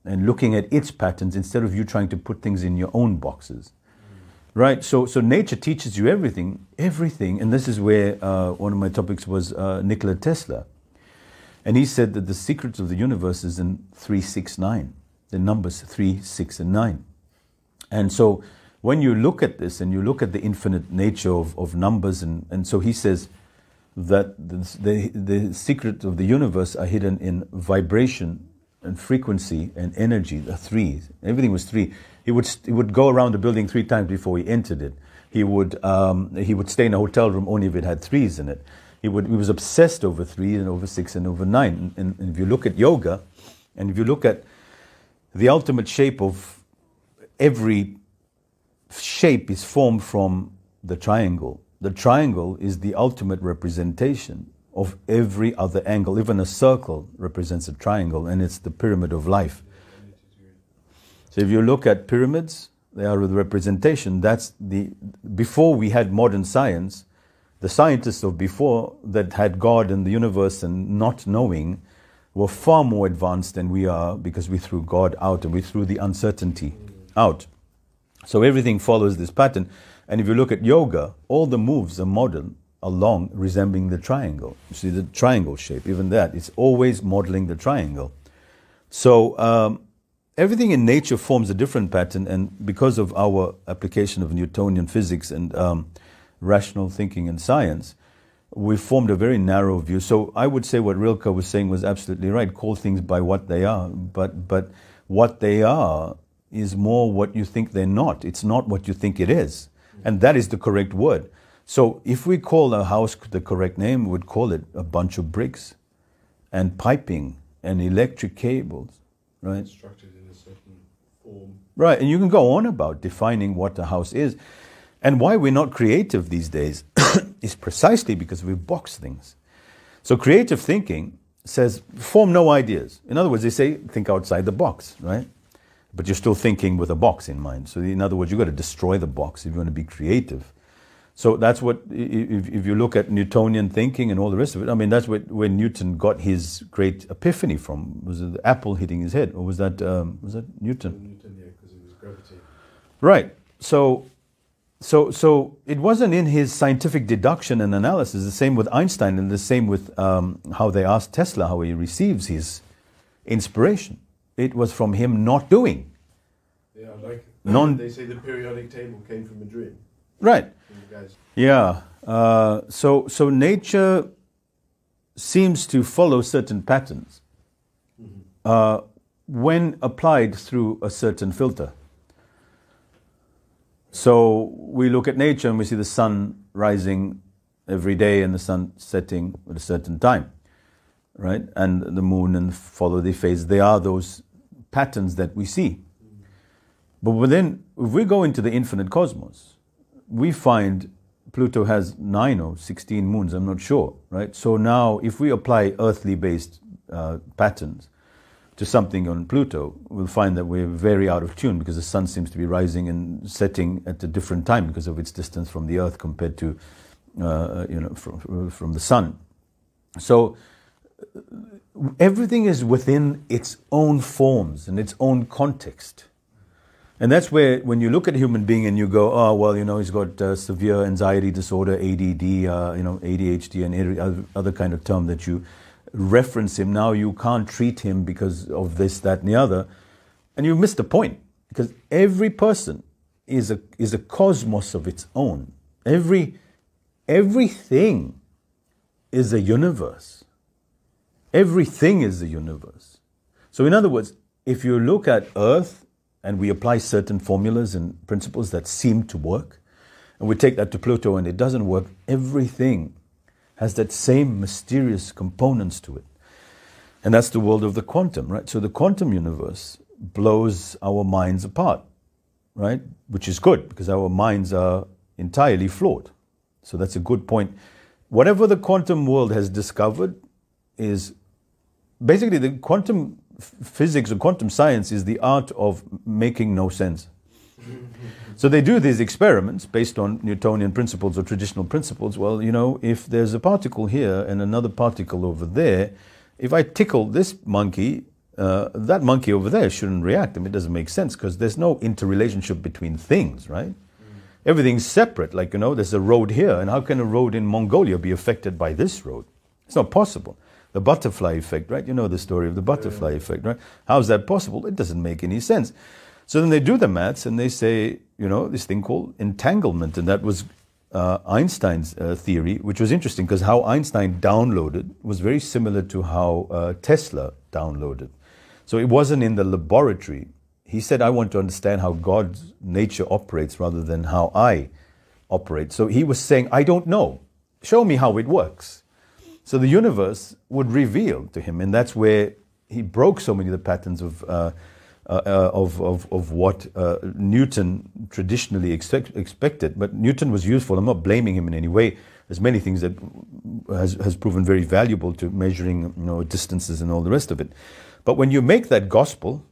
and looking at its patterns instead of you trying to put things in your own boxes. Right? So nature teaches you everything, and this is where one of my topics was Nikola Tesla. And he said that the secret of the universe is in 3, 6, 9. The numbers 3, 6, and 9. And so when you look at this and you look at the infinite nature of numbers, and so he says that the secret of the universe are hidden in vibration and frequency and energy, the 3s. Everything was 3. He would go around the building 3 times before he entered it. He would stay in a hotel room only if it had 3s in it. He was obsessed over 3 and over 6 and over 9. And if you look at yoga, and if you look at the ultimate shape of every shape is formed from the triangle. The triangle is the ultimate representation of every other angle. Even a circle represents a triangle, and it's the pyramid of life. So if you look at pyramids, they are the representation. Before we had modern science, the scientists of before that had God and the universe and not knowing were far more advanced than we are, because we threw God out and we threw the uncertainty out. So everything follows this pattern. And if you look at yoga, all the moves are modeled along resembling the triangle. You see the triangle shape, even that, it's always modeling the triangle. So everything in nature forms a different pattern, and because of our application of Newtonian physics and rational thinking and science, we formed a very narrow view. So I would say what Rilke was saying was absolutely right. Call things by what they are, but what they are is more what you think they're not. It's not what you think it is. And that is the correct word. So if we call a house the correct name, we would call it a bunch of bricks and piping and electric cables, right? Structured in a certain form. Right, and you can go on about defining what a house is. And why we're not creative these days is precisely because we've boxed things. So creative thinking says, form no ideas. In other words, they say, think outside the box, right? But you're still thinking with a box in mind. So in other words, you've got to destroy the box if you want to be creative. So that's what, if you look at Newtonian thinking and all the rest of it, I mean, that's where Newton got his great epiphany from. Was it the apple hitting his head? Or was that Newton? Newton, yeah, because it was gravity. Right. So it wasn't in his scientific deduction and analysis. The same with Einstein, and the same with how they asked Tesla how he receives his inspiration. It was from him not doing. Yeah, like they say the periodic table came from a dream. Right. Guys. Yeah. So nature seems to follow certain patterns when applied through a certain filter. So we look at nature and we see the sun rising every day and the sun setting at a certain time, right? And the moon and follow the phase. They are those patterns that we see. But then, if we go into the infinite cosmos, we find Pluto has 9 or 16 moons, I'm not sure, right? So now, if we apply earthly-based patterns to something on Pluto, we'll find that we're very out of tune, because the sun seems to be rising and setting at a different time because of its distance from the Earth compared to, from the sun. So everything is within its own forms and its own context. And that's where, when you look at a human being and you go, oh, well, he's got severe anxiety disorder, ADD, ADHD, and every other kind of term that you reference him, now you can't treat him because of this, that, and the other. And you missed the point, because every person is a cosmos of its own. Everything is a universe. Everything is a universe. So in other words, if you look at Earth, and we apply certain formulas and principles that seem to work, and we take that to Pluto and it doesn't work, everything has that same mysterious components to it. And that's the world of the quantum, right? So the quantum universe blows our minds apart, right? Which is good, because our minds are entirely flawed. So that's a good point. Whatever the quantum world has discovered is basically the quantum physics or quantum science is the art of making no sense. So they do these experiments based on Newtonian principles or traditional principles. Well, if there's a particle here and another particle over there, if I tickle this monkey, that monkey over there shouldn't react. I mean, it doesn't make sense, because there's no interrelationship between things, right? Everything's separate. Like, there's a road here, and how can a road in Mongolia be affected by this road? It's not possible. The butterfly effect, right? You know the story of the butterfly effect, right? How is that possible? It doesn't make any sense. So then they do the maths and they say, this thing called entanglement. And that was Einstein's theory, which was interesting, because how Einstein downloaded was very similar to how Tesla downloaded. So it wasn't in the laboratory. He said, I want to understand how God's nature operates rather than how I operate. So he was saying, I don't know. Show me how it works. So the universe would reveal to him, and that's where he broke so many of the patterns of what Newton traditionally expected. But Newton was useful. I'm not blaming him in any way. There's many things that has proven very valuable to measuring, distances and all the rest of it. But when you make that gospel,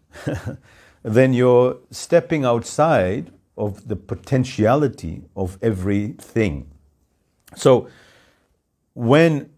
then you're stepping outside of the potentiality of everything. So when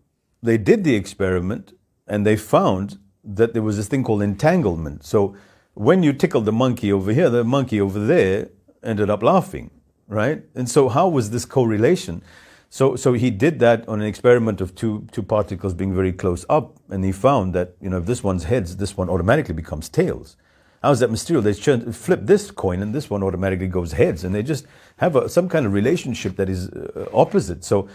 they did the experiment and they found that there was this thing called entanglement. So when you tickled the monkey over here, the monkey over there ended up laughing, right? And so how was this correlation? So he did that on an experiment of two particles being very close up, and he found that, if this one's heads, this one automatically becomes tails. How is that mysterious? They flip this coin and this one automatically goes heads, and they just have some kind of relationship that is opposite. So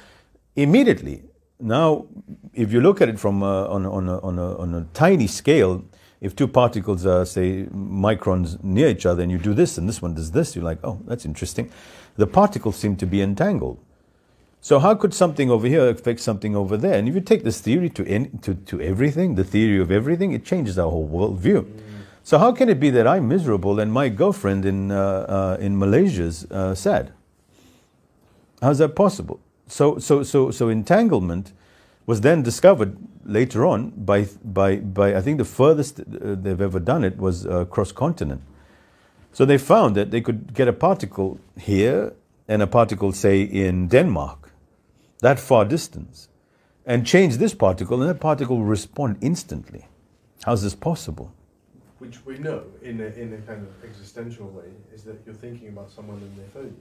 immediately, now, if you look at it from on a tiny scale, if two particles are, say, microns near each other, and you do this and this one does this, you're like, oh, that's interesting. The particles seem to be entangled. So how could something over here affect something over there? And if you take this theory to everything, the theory of everything, it changes our whole worldview. So how can it be that I'm miserable and my girlfriend in Malaysia's sad? How's that possible? So entanglement was then discovered later on by I think the furthest they've ever done it was cross-continent. So they found that they could get a particle here and a particle, say, in Denmark, that far distance, and change this particle, and that particle will respond instantly. How's this possible? Which we know, in a kind of existential way, is that you're thinking about someone and they phone you.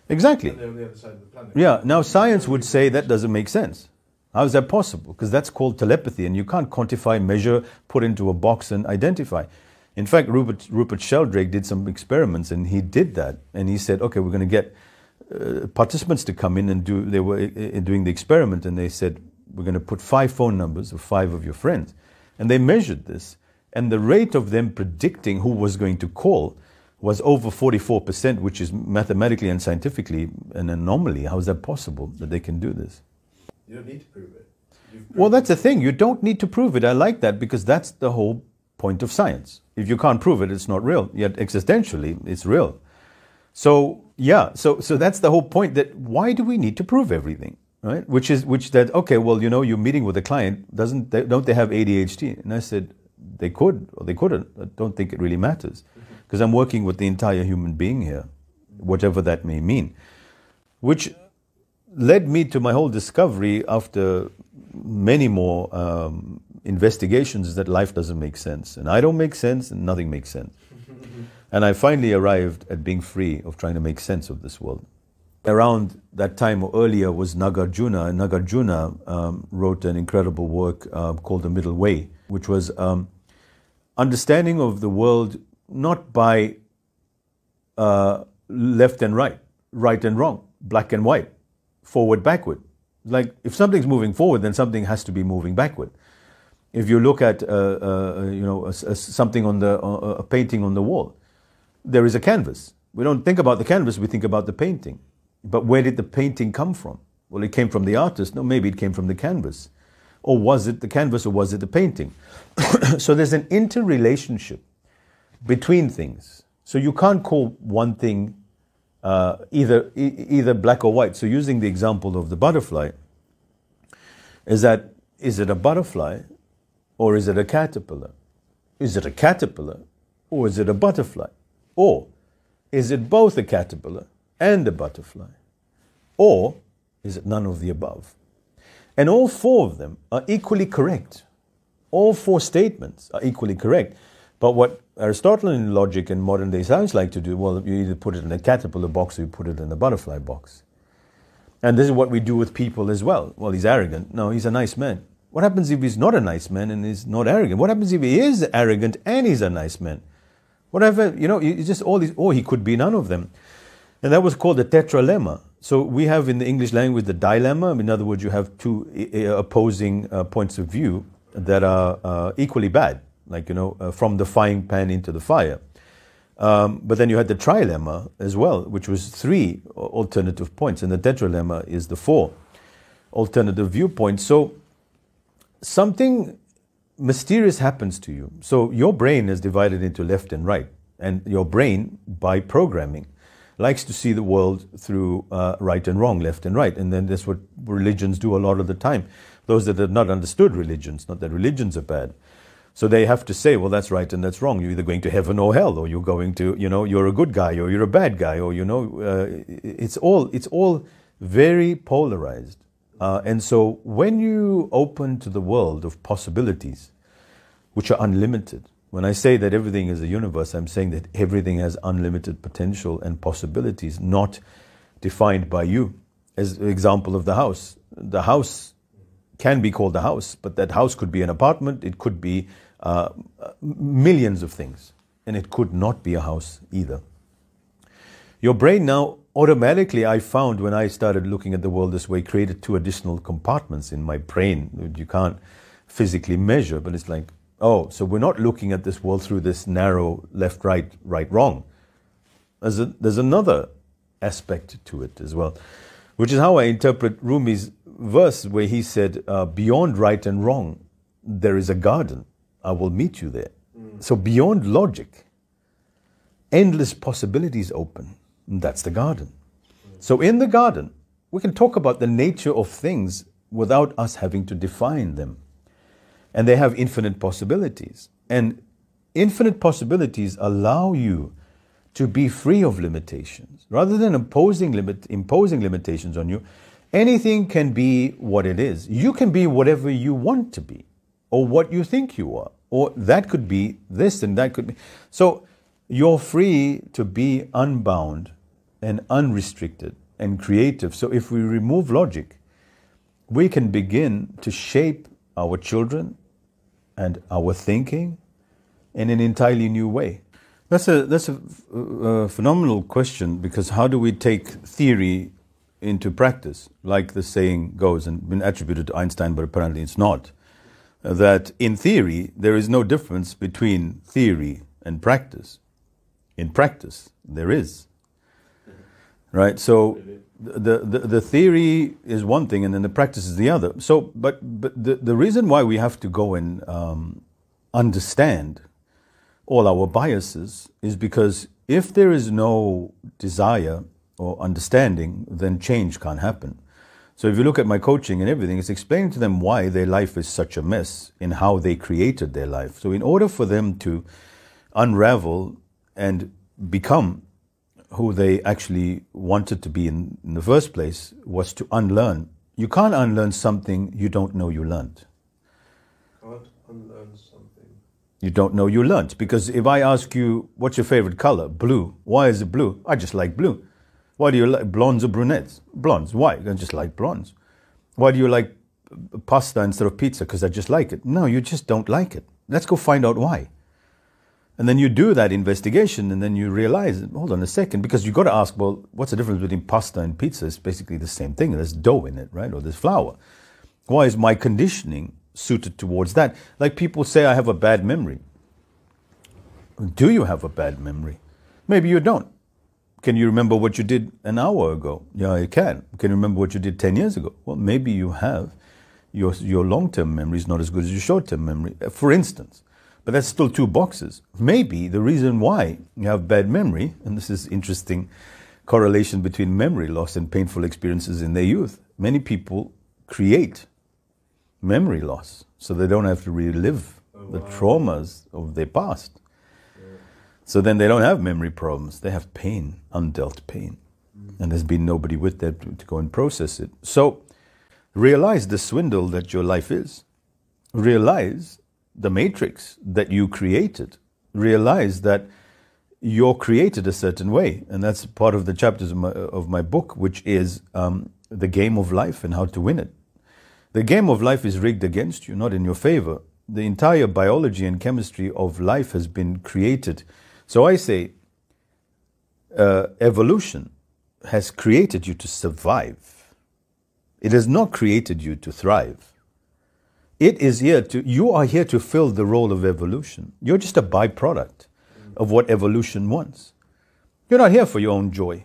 Exactly. And they're on the other side of the planet. Yeah, now science would say that doesn't make sense. How is that possible? Because that's called telepathy, and you can't quantify, measure, put into a box and identify. In fact, Rupert Sheldrake did some experiments, and he did that. And he said, okay, we're going to get participants to come in and they were doing the experiment, and they said, we're going to put 5 phone numbers of 5 of your friends. And they measured this, and the rate of them predicting who was going to call was over 44%, which is mathematically and scientifically an anomaly. How is that possible that they can do this? You don't need to prove it. Well, that's the thing. You don't need to prove it. I like that, because that's the whole point of science. If you can't prove it, it's not real. Yet existentially, it's real. So yeah, so that's the whole point. That why do we need to prove everything, right? Which that okay, well, you're meeting with a client. Don't they have ADHD? And I said they could or they couldn't. I don't think it really matters, because I'm working with the entire human being here, whatever that may mean. Which led me to my whole discovery after many more investigations, that life doesn't make sense, and I don't make sense, and nothing makes sense. And I finally arrived at being free of trying to make sense of this world. Around that time or earlier was Nagarjuna, and Nagarjuna wrote an incredible work called The Middle Way, which was understanding of the world not by left and right, right and wrong, black and white, forward, backward. Like if something's moving forward, then something has to be moving backward. If you look at something on a painting on the wall, there is a canvas. We don't think about the canvas, we think about the painting. But where did the painting come from? Well, it came from the artist. No, maybe it came from the canvas. Or was it the canvas, or was it the painting? So there's an interrelationship between things. So you can't call one thing either black or white. So using the example of the butterfly, is it a butterfly or is it a caterpillar? Is it a caterpillar or is it a butterfly? Or is it both a caterpillar and a butterfly? Or is it none of the above? And all 4 of them are equally correct. All 4 statements are equally correct. But what Aristotelian logic and modern day science like to do, well, you either put it in a caterpillar box or you put it in a butterfly box. And this is what we do with people as well. Well, he's arrogant. No, he's a nice man. What happens if he's not a nice man and he's not arrogant? What happens if he is arrogant and he's a nice man? Whatever, it's just all these, or he could be none of them. And that was called the tetralemma. So we have in the English language the dilemma. In other words, you have 2 opposing points of view that are equally bad, like, from the frying pan into the fire. But then you had the trilemma as well, which was 3 alternative points. And the tetralemma is the 4 alternative viewpoints. So something mysterious happens to you. So your brain is divided into left and right. And your brain, by programming, likes to see the world through right and wrong, left and right. And then that's what religions do a lot of the time. Those that have not understood religions, not that religions are bad. So they have to say, well, that's right and that's wrong. You're either going to heaven or hell, or you're going to, you're a good guy or you're a bad guy, or, it's all very polarized. And so when you open to the world of possibilities, which are unlimited, when I say that everything is a universe, I'm saying that everything has unlimited potential and possibilities, not defined by you. As an example of the house can be called a house, but that house could be an apartment, it could be millions of things, and it could not be a house either. Your brain now automatically, I found when I started looking at the world this way, created 2 additional compartments in my brain that you can't physically measure, but it's like, oh, so we're not looking at this world through this narrow left, right, right, wrong. There's another aspect to it as well, which is how I interpret Rumi's verse where he said, beyond right and wrong, there is a garden. I will meet you there. So beyond logic, endless possibilities open. And that's the garden. So in the garden, we can talk about the nature of things without us having to define them. And they have infinite possibilities. And infinite possibilities allow you to be free of limitations. Rather than imposing limitations on you, anything can be what it is. You can be whatever you want to be, or what you think you are, or that could be this and that could be. So you're free to be unbound and unrestricted and creative. So if we remove logic, we can begin to shape our children and our thinking in an entirely new way. That's a phenomenal question, because how do we take theory into practice? Like the saying goes, and been attributed to Einstein, but apparently it's not, that in theory there is no difference between theory and practice. In practice, there is. Right? So the theory is one thing, and then the practice is the other. So, but the reason why we have to go and understand all our biases is because if there is no desire or understanding, then change can't happen. So if you look at my coaching and everything, it's explaining to them why their life is such a mess and how they created their life. So in order for them to unravel and become who they actually wanted to be in the first place, was to unlearn. You can't unlearn something you don't know you learned. Can't unlearn something you don't know you learned. Because if I ask you, what's your favorite color? Blue. Why is it blue? I just like blue. Why do you like blondes or brunettes? Blondes. Why? I just like blondes. Why do you like pasta instead of pizza? Because I just like it. No, you just don't like it. Let's go find out why. And then you do that investigation, and then you realize, hold on a second, because you've got to ask, well, what's the difference between pasta and pizza? It's basically the same thing. There's dough in it, right? Or there's flour. Why is my conditioning suited towards that? Like people say, I have a bad memory. Do you have a bad memory? Maybe you don't. Can you remember what you did an hour ago? Yeah, you can. Can you remember what you did 10 years ago? Well, maybe you have. Your long-term memory is not as good as your short-term memory, for instance. But that's still 2 boxes. Maybe the reason why you have bad memory, and this is interesting correlation between memory loss and painful experiences in their youth. Many people create memory loss so they don't have to relive the traumas of their past. So then they don't have memory problems. They have pain, undealt pain. And there's been nobody with them to go and process it. So realize the swindle that your life is. Realize the matrix that you created. Realize that you're created a certain way. And that's part of the chapters of my book, which is the game of life and how to win it. The game of life is rigged against you, not in your favor. The entire biology and chemistry of life has been created. So I say, evolution has created you to survive. It has not created you to thrive. It is you are here to fill the role of evolution. You're just a byproduct of what evolution wants. You're not here for your own joy.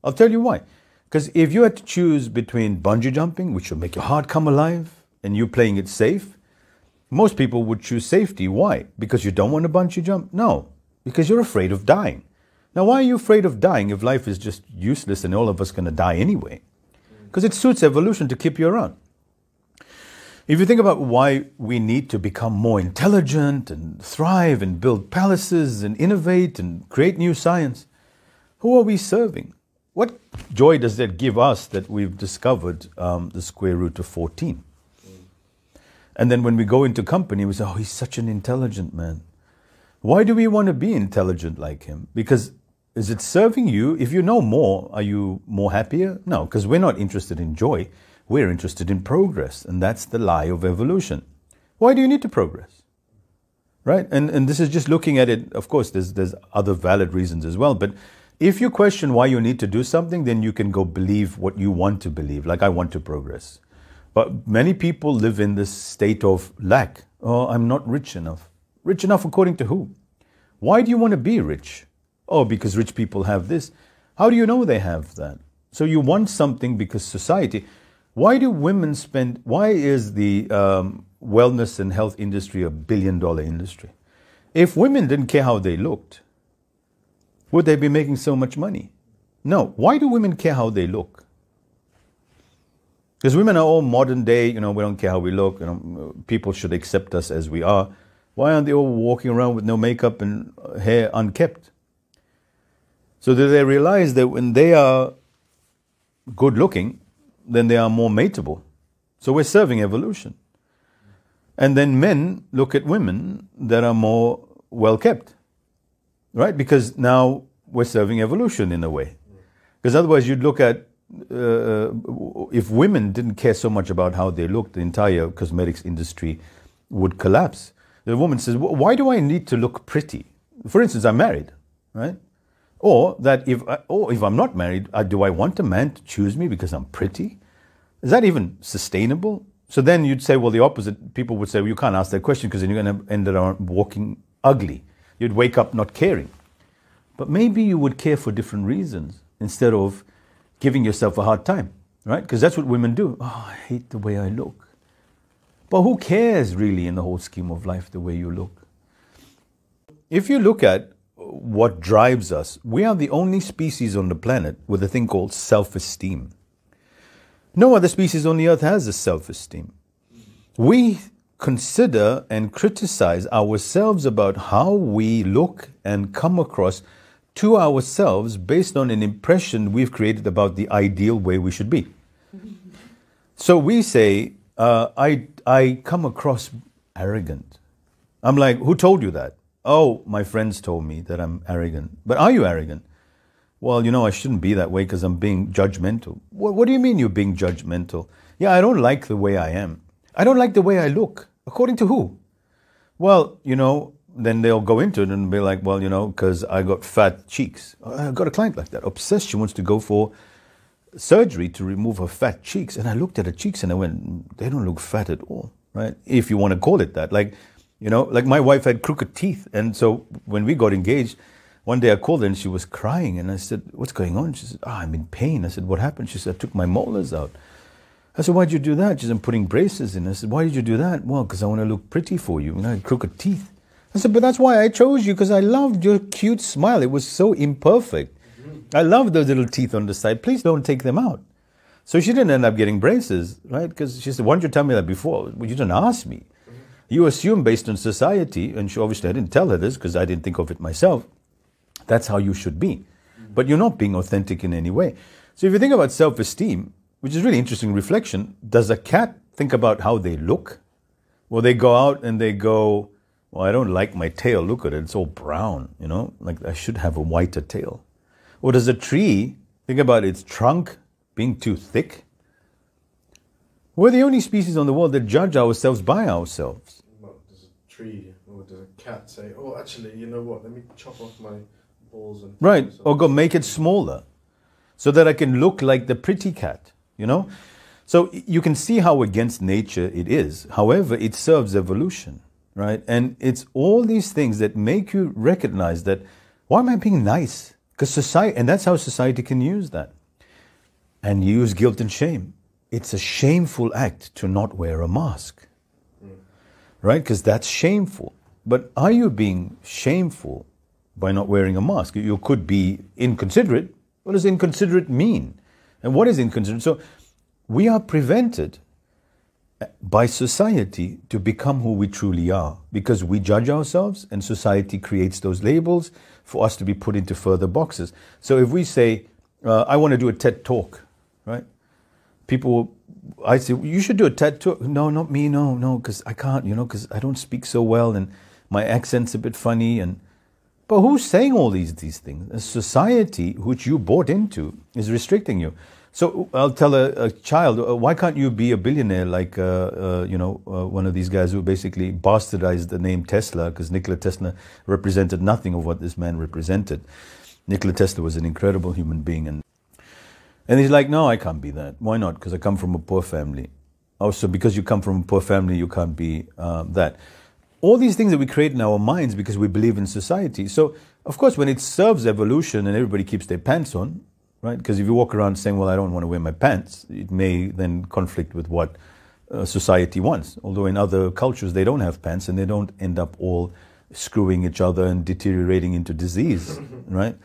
I'll tell you why. Because if you had to choose between bungee jumping, which will make your heart come alive, and you playing it safe, Most people would choose safety. Why? Because you don't want to bungee jump? No, because you're afraid of dying. Now, why are you afraid of dying if life is just useless and all of us going to die anyway? Because it suits evolution to keep you around. If you think about why we need to become more intelligent and thrive and build palaces and innovate and create new science, who are we serving? What joy does that give us that we've discovered the square root of 14? And then when we go into company, we say, oh, he's such an intelligent man. Why do we want to be intelligent like him? Because is it serving you? If you know more, are you more happier? No, because we're not interested in joy. We're interested in progress. And that's the lie of evolution. Why do you need to progress? Right? And this is just looking at it. Of course, there's other valid reasons as well. But if you question why you need to do something, then you can go believe what you want to believe. Like, I want to progress. But many people live in this state of lack. Oh, I'm not rich enough. Rich enough according to who? Why do you want to be rich? Oh, because rich people have this. How do you know they have that? So you want something because society. Why do women spend, why is the wellness and health industry a billion-dollar industry? If women didn't care how they looked, would they be making so much money? No. Why do women care how they look? Because women are all modern day, we don't care how we look. People should accept us as we are. Why aren't they all walking around with no makeup and hair unkept? So that they realize that when they are good looking, then they are more mateable. So we're serving evolution. And then men look at women that are more well kept, right? Because now we're serving evolution in a way. Because otherwise you'd look at, if women didn't care so much about how they looked, the entire cosmetics industry would collapse. The woman says, why do I need to look pretty? For instance, I'm married, right? Or that if I'm not married, do I want a man to choose me because I'm pretty? Is that even sustainable? So then you'd say, well, the opposite. People would say, well, you can't ask that question because then you're going to end up walking ugly. You'd wake up not caring. But maybe you would care for different reasons instead of giving yourself a hard time, right? Because that's what women do. Oh, I hate the way I look. But who cares really in the whole scheme of life the way you look? If you look at what drives us, we are the only species on the planet with a thing called self-esteem. No other species on the earth has a self-esteem. We consider and criticize ourselves about how we look and come across to ourselves based on an impression we've created about the ideal way we should be. So we say, I come across arrogant. I'm like, who told you that? Oh, my friends told me that I'm arrogant. But are you arrogant? Well, I shouldn't be that way because I'm being judgmental. What do you mean you're being judgmental? Yeah, I don't like the way I am. I don't like the way I look. According to who? Well, then they'll go into it and be like, well, because I got fat cheeks. I got a client like that, obsessed. She wants to go for surgery to remove her fat cheeks. And I looked at her cheeks and I went, they don't look fat at all, right? If you want to call it that. Like my wife had crooked teeth. And so when we got engaged, one day I called her and she was crying. And I said, what's going on? She said, I'm in pain. I said, what happened? She said, I took my molars out. I said, why'd you do that? She said, I'm putting braces in. I said, why did you do that? Well, because I want to look pretty for you. I had crooked teeth. I said, but that's why I chose you, because I loved your cute smile. It was so imperfect. I loved those little teeth on the side. Please don't take them out. So she didn't end up getting braces, right? Because she said, why didn't you tell me that before? Well, you didn't ask me. You assume based on society, and obviously I didn't tell her this because I didn't think of it myself. That's how you should be. But you're not being authentic in any way. So if you think about self-esteem, which is really interesting reflection, does a cat think about how they look? Well, they go out and they go, well, I don't like my tail. Look at it. It's all brown, like I should have a whiter tail. Or does a tree think about its trunk being too thick? We're the only species on the world that judge ourselves by ourselves. Well, does a tree or does a cat say, oh, actually, you know what? Let me chop off my balls and... Right. Or go make it smaller so that I can look like the pretty cat, So you can see how against nature it is. However, it serves evolution, right? And it's all these things that make you recognize that, why am I being nice? Because society, and that's how society can use that. And use guilt and shame. It's a shameful act to not wear a mask. right? Because that's shameful. But are you being shameful by not wearing a mask? You could be inconsiderate. What does inconsiderate mean? And what is inconsiderate? So we are prevented by society to become who we truly are, because we judge ourselves and society creates those labels for us to be put into further boxes. So if we say, I want to do a TED talk, right? People, I say, you should do a TED talk. No, not me, no, because I can't, because I don't speak so well and my accent's a bit funny. But who's saying all these things? A society which you bought into is restricting you. So I'll tell a child, why can't you be a billionaire like, one of these guys who basically bastardized the name Tesla, because Nikola Tesla represented nothing of what this man represented. Nikola Tesla was an incredible human being. And he's like, no, I can't be that. Why not? Because I come from a poor family. Oh, so because you come from a poor family, you can't be that. All these things that we create in our minds because we believe in society. So, of course, when it serves evolution and everybody keeps their pants on, right? Because if you walk around saying, well, I don't want to wear my pants, it may then conflict with what society wants. Although in other cultures, they don't have pants and they don't end up all screwing each other and deteriorating into disease, right?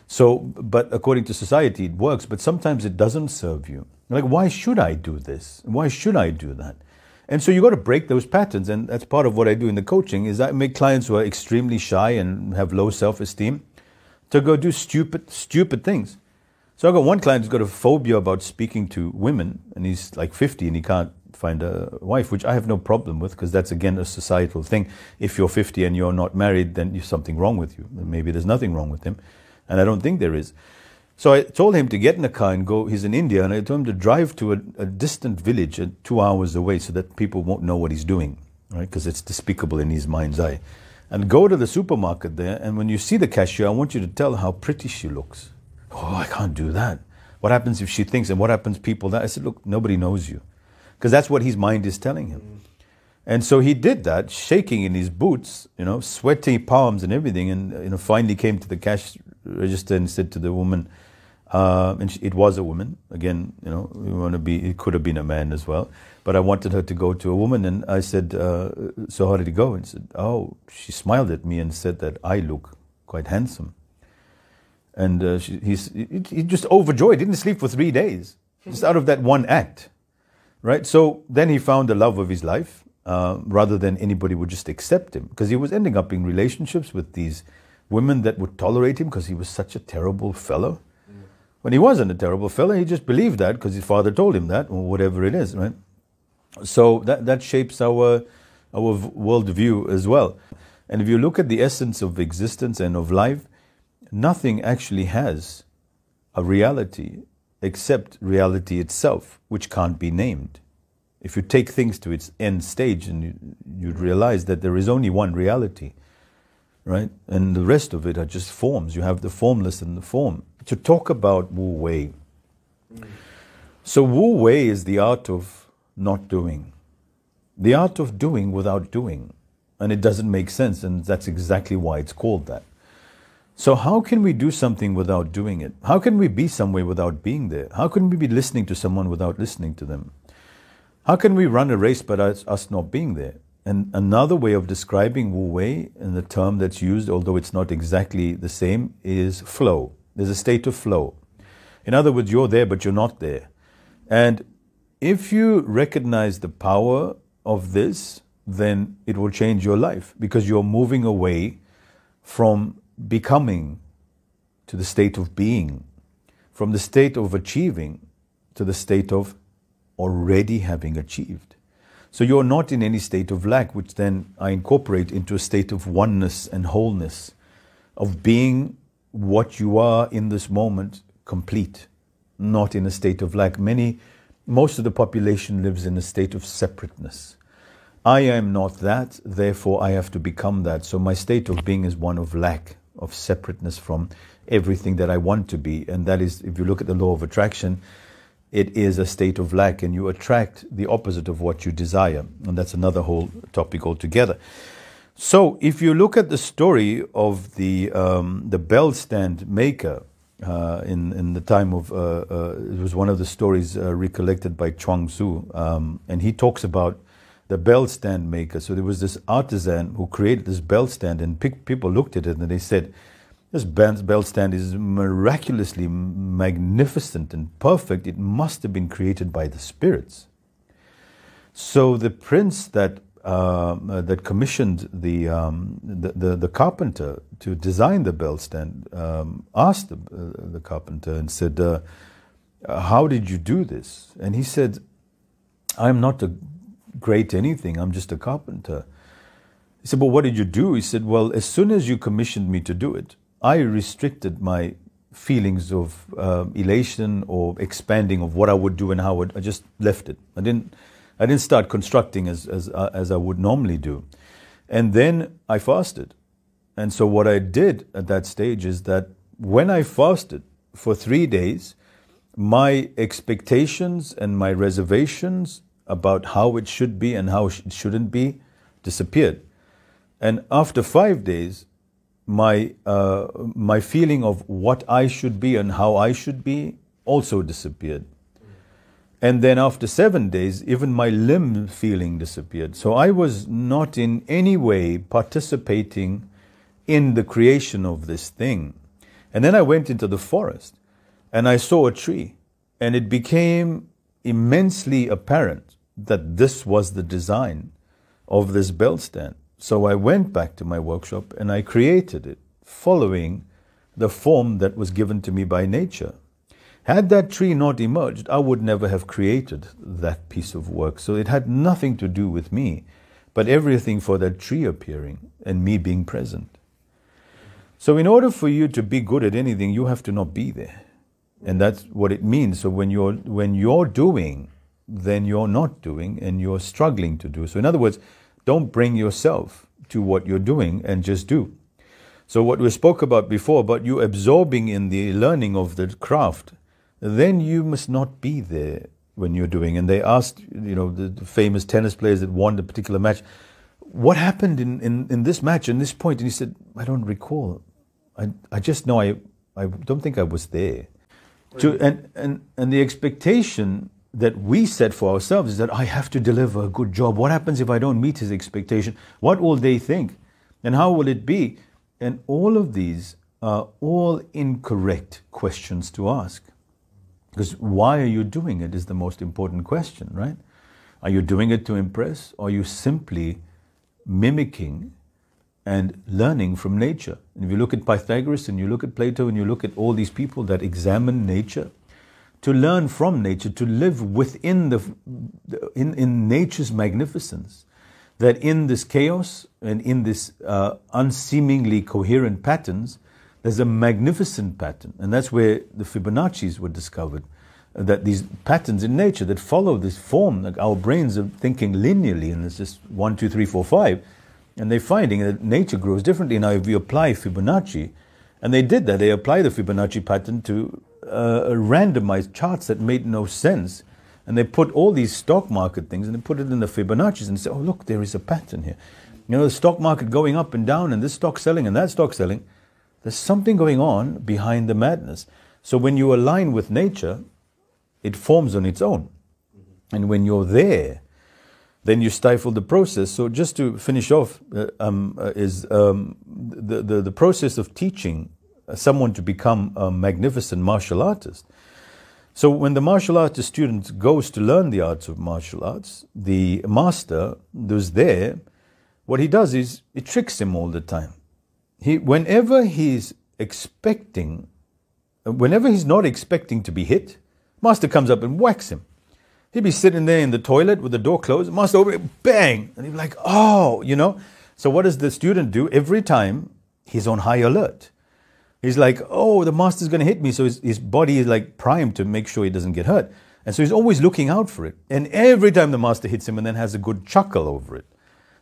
So, but according to society, it works, but sometimes it doesn't serve you. Like, why should I do this? Why should I do that? And so you got to break those patterns. And that's part of what I do in the coaching is I make clients who are extremely shy and have low self-esteem to go do stupid things. So I got one client who's got a phobia about speaking to women, and he's like 50 and he can't find a wife, which I have no problem with, because that's again a societal thing. If you're 50 and you're not married, then there's something wrong with you. Maybe there's nothing wrong with him, and I don't think there is. So I told him to get in a car and go. He's in India, and I told him to drive to a distant village 2 hours away so that people won't know what he's doing, right? Because it's despicable in his mind's eye. And go to the supermarket there, and when you see the cashier, I want you to tell her how pretty she looks. Oh, I can't do that. What happens if she thinks, and what happens people that? I said, look, nobody knows you. Because that's what his mind is telling him. And so he did that, shaking in his boots, sweaty palms and everything, and finally came to the cash register and said to the woman, and it was a woman, again, we want to be, it could have been a man as well, but I wanted her to go to a woman, and I said, so how did it go? And said, oh, she smiled at me and said that I look quite handsome. And he just overjoyed, didn't sleep for 3 days, just out of that one act, right? So then he found the love of his life, rather than anybody would just accept him, because he was ending up in relationships with these women that would tolerate him because he was such a terrible fellow. When he wasn't a terrible fellow, he just believed that because his father told him that, or whatever it is, right? So that shapes our worldview as well. And if you look at the essence of existence and of life, nothing actually has a reality except reality itself, which can't be named. If you take things to its end stage, and you'd realize that there is only one reality, right? And the rest of it are just forms. You have the formless and the form. To talk about Wu Wei. So Wu Wei is the art of not doing. The art of doing without doing. And it doesn't make sense, and that's exactly why it's called that. So how can we do something without doing it? How can we be somewhere without being there? How can we be listening to someone without listening to them? How can we run a race but us not being there? And another way of describing Wu Wei, and the term that's used, although it's not exactly the same, is flow. There's a state of flow. In other words, you're there but you're not there. And if you recognize the power of this, then it will change your life, because you're moving away from becoming to the state of being, from the state of achieving to the state of already having achieved. So you're not in any state of lack, which then I incorporate into a state of oneness and wholeness, of being what you are in this moment, complete, not in a state of lack. Most of the population lives in a state of separateness. I am not that, therefore I have to become that. So my state of being is one of lack, of separateness from everything that I want to be. And that is, if you look at the law of attraction, it is a state of lack, and you attract the opposite of what you desire. And that's another whole topic altogether. So if you look at the story of the bell stand maker in the time of, it was one of the stories recollected by Chuang Tzu, and he talks about the bell stand maker. So there was this artisan who created this bell stand, and people looked at it and they said, this bell stand is miraculously magnificent and perfect. It must have been created by the spirits. So the prince that commissioned the carpenter to design the bell stand asked the carpenter and said, how did you do this? And he said, I'm not a great anything, I'm just a carpenter. He said, but what did you do? He said, well, as soon as you commissioned me to do it, I restricted my feelings of elation or expanding of what I would do and how I just left it. I didn't start constructing as I would normally do. And then I fasted. And so what I did at that stage is that when I fasted for 3 days, my expectations and my reservations about how it should be and how it shouldn't be disappeared. And after 5 days, my feeling of what I should be and how I should be also disappeared. And then after 7 days, even my limb feeling disappeared. So I was not in any way participating in the creation of this thing. And then I went into the forest and I saw a tree, and it became immensely apparent that this was the design of this bell stand. So I went back to my workshop and I created it following the form that was given to me by nature. Had that tree not emerged, I would never have created that piece of work. So it had nothing to do with me, but everything for that tree appearing and me being present. So in order for you to be good at anything, you have to not be there. And that's what it means. So when you're doing, then you're not doing and you're struggling to do. So in other words, don't bring yourself to what you're doing and just do. So what we spoke about before, about you absorbing in the learning of the craft, then you must not be there when you're doing. And they asked, the famous tennis players that won the particular match, what happened in this match, in this point? And he said, I don't recall. I just know I don't think I was there. And the expectation that we set for ourselves is that I have to deliver a good job. What happens if I don't meet his expectation? What will they think? And how will it be? And all of these are all incorrect questions to ask. Because why are you doing it is the most important question, right? Are you doing it to impress? Or are you simply mimicking and learning from nature? And if you look at Pythagoras and you look at Plato and you look at all these people that examine nature, to learn from nature, to live within in nature's magnificence, that in this chaos and in this unseemingly coherent patterns, there's a magnificent pattern. And that's where the Fibonacci's were discovered, that these patterns in nature that follow this form, like our brains are thinking linearly, and it's just 1, 2, 3, 4, 5, and they're finding that nature grows differently. Now, if you apply Fibonacci, and they did that, they applied the Fibonacci pattern to randomized charts that made no sense, and they put all these stock market things and they put it in the Fibonacci's and say, oh look, there is a pattern here. The stock market going up and down, and this stock selling and that stock selling. There's something going on behind the madness. So when you align with nature, it forms on its own. And when you're there, then you stifle the process. So just to finish off, is the process of teaching someone to become a magnificent martial artist. So when the martial artist student goes to learn the arts of martial arts, the master who's there, what he does is it tricks him all the time. Whenever he's not expecting to be hit, master comes up and whacks him. He'd be sitting there in the toilet with the door closed, master over it, bang, and he'd be like, oh, So what does the student do? Every time he's on high alert. He's like, oh, the master's going to hit me. So his body is like primed to make sure he doesn't get hurt. And so he's always looking out for it. And every time the master hits him and then has a good chuckle over it.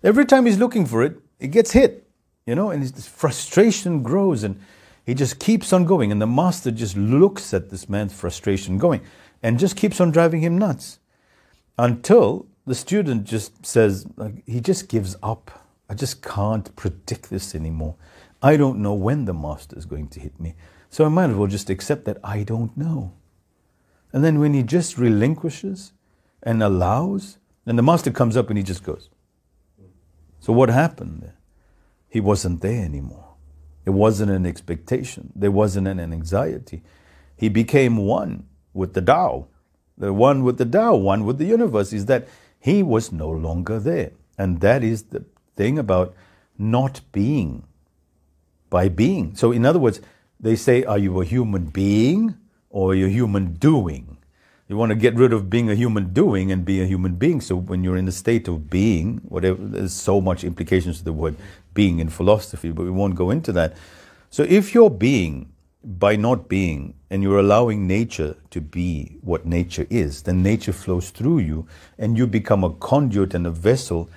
Every time he's looking for it, it gets hit, and his frustration grows and he just keeps on going. And the master just looks at this man's frustration going and just keeps on driving him nuts until the student just says, he just gives up. I just can't predict this anymore. I don't know when the master is going to hit me. So I might as well just accept that I don't know. And then when he just relinquishes and allows And the master comes up and he just goes. So what happened there? He wasn't there anymore. It wasn't an expectation. There wasn't an anxiety. He became one with the Tao. The one with the Tao, one with the universe, is that he was no longer there. And that is the thing about not being by being. So in other words, they say, are you a human being or are you a human doing? You want to get rid of being a human doing and be a human being. So when you're in a state of being, whatever, there's so much implications to the word being in philosophy, but we won't go into that. So if you're being by not being and you're allowing nature to be what nature is, then nature flows through you and you become a conduit and a vessel.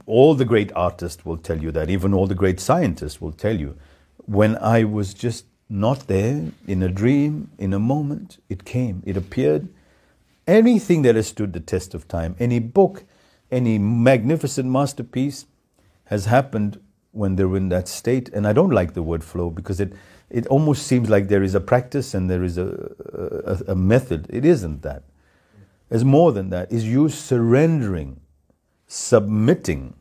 All the great artists will tell you that. Even all the great scientists will tell you. When I was just not there, in a dream, in a moment, it came, it appeared. Anything that has stood the test of time, any book, any magnificent masterpiece has happened when they're in that state. And I don't like the word flow because it almost seems like there is a practice and there is a method. It isn't that. It's more than that. It's you surrendering, submitting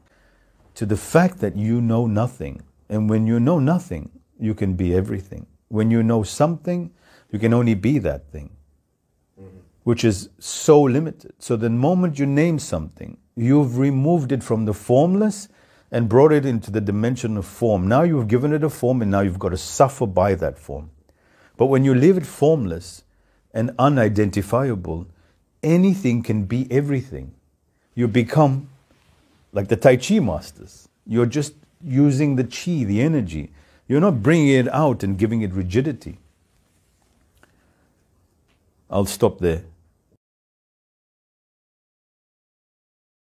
to the fact that you know nothing. And when you know nothing, you can be everything. When you know something, you can only be that thing, which is so limited. So the moment you name something, you've removed it from the formless and brought it into the dimension of form. Now you've given it a form and now you've got to suffer by that form. But when you leave it formless and unidentifiable, anything can be everything. You become like the Tai Chi masters. You're just using the Chi, the energy. You're not bringing it out and giving it rigidity. I'll stop there.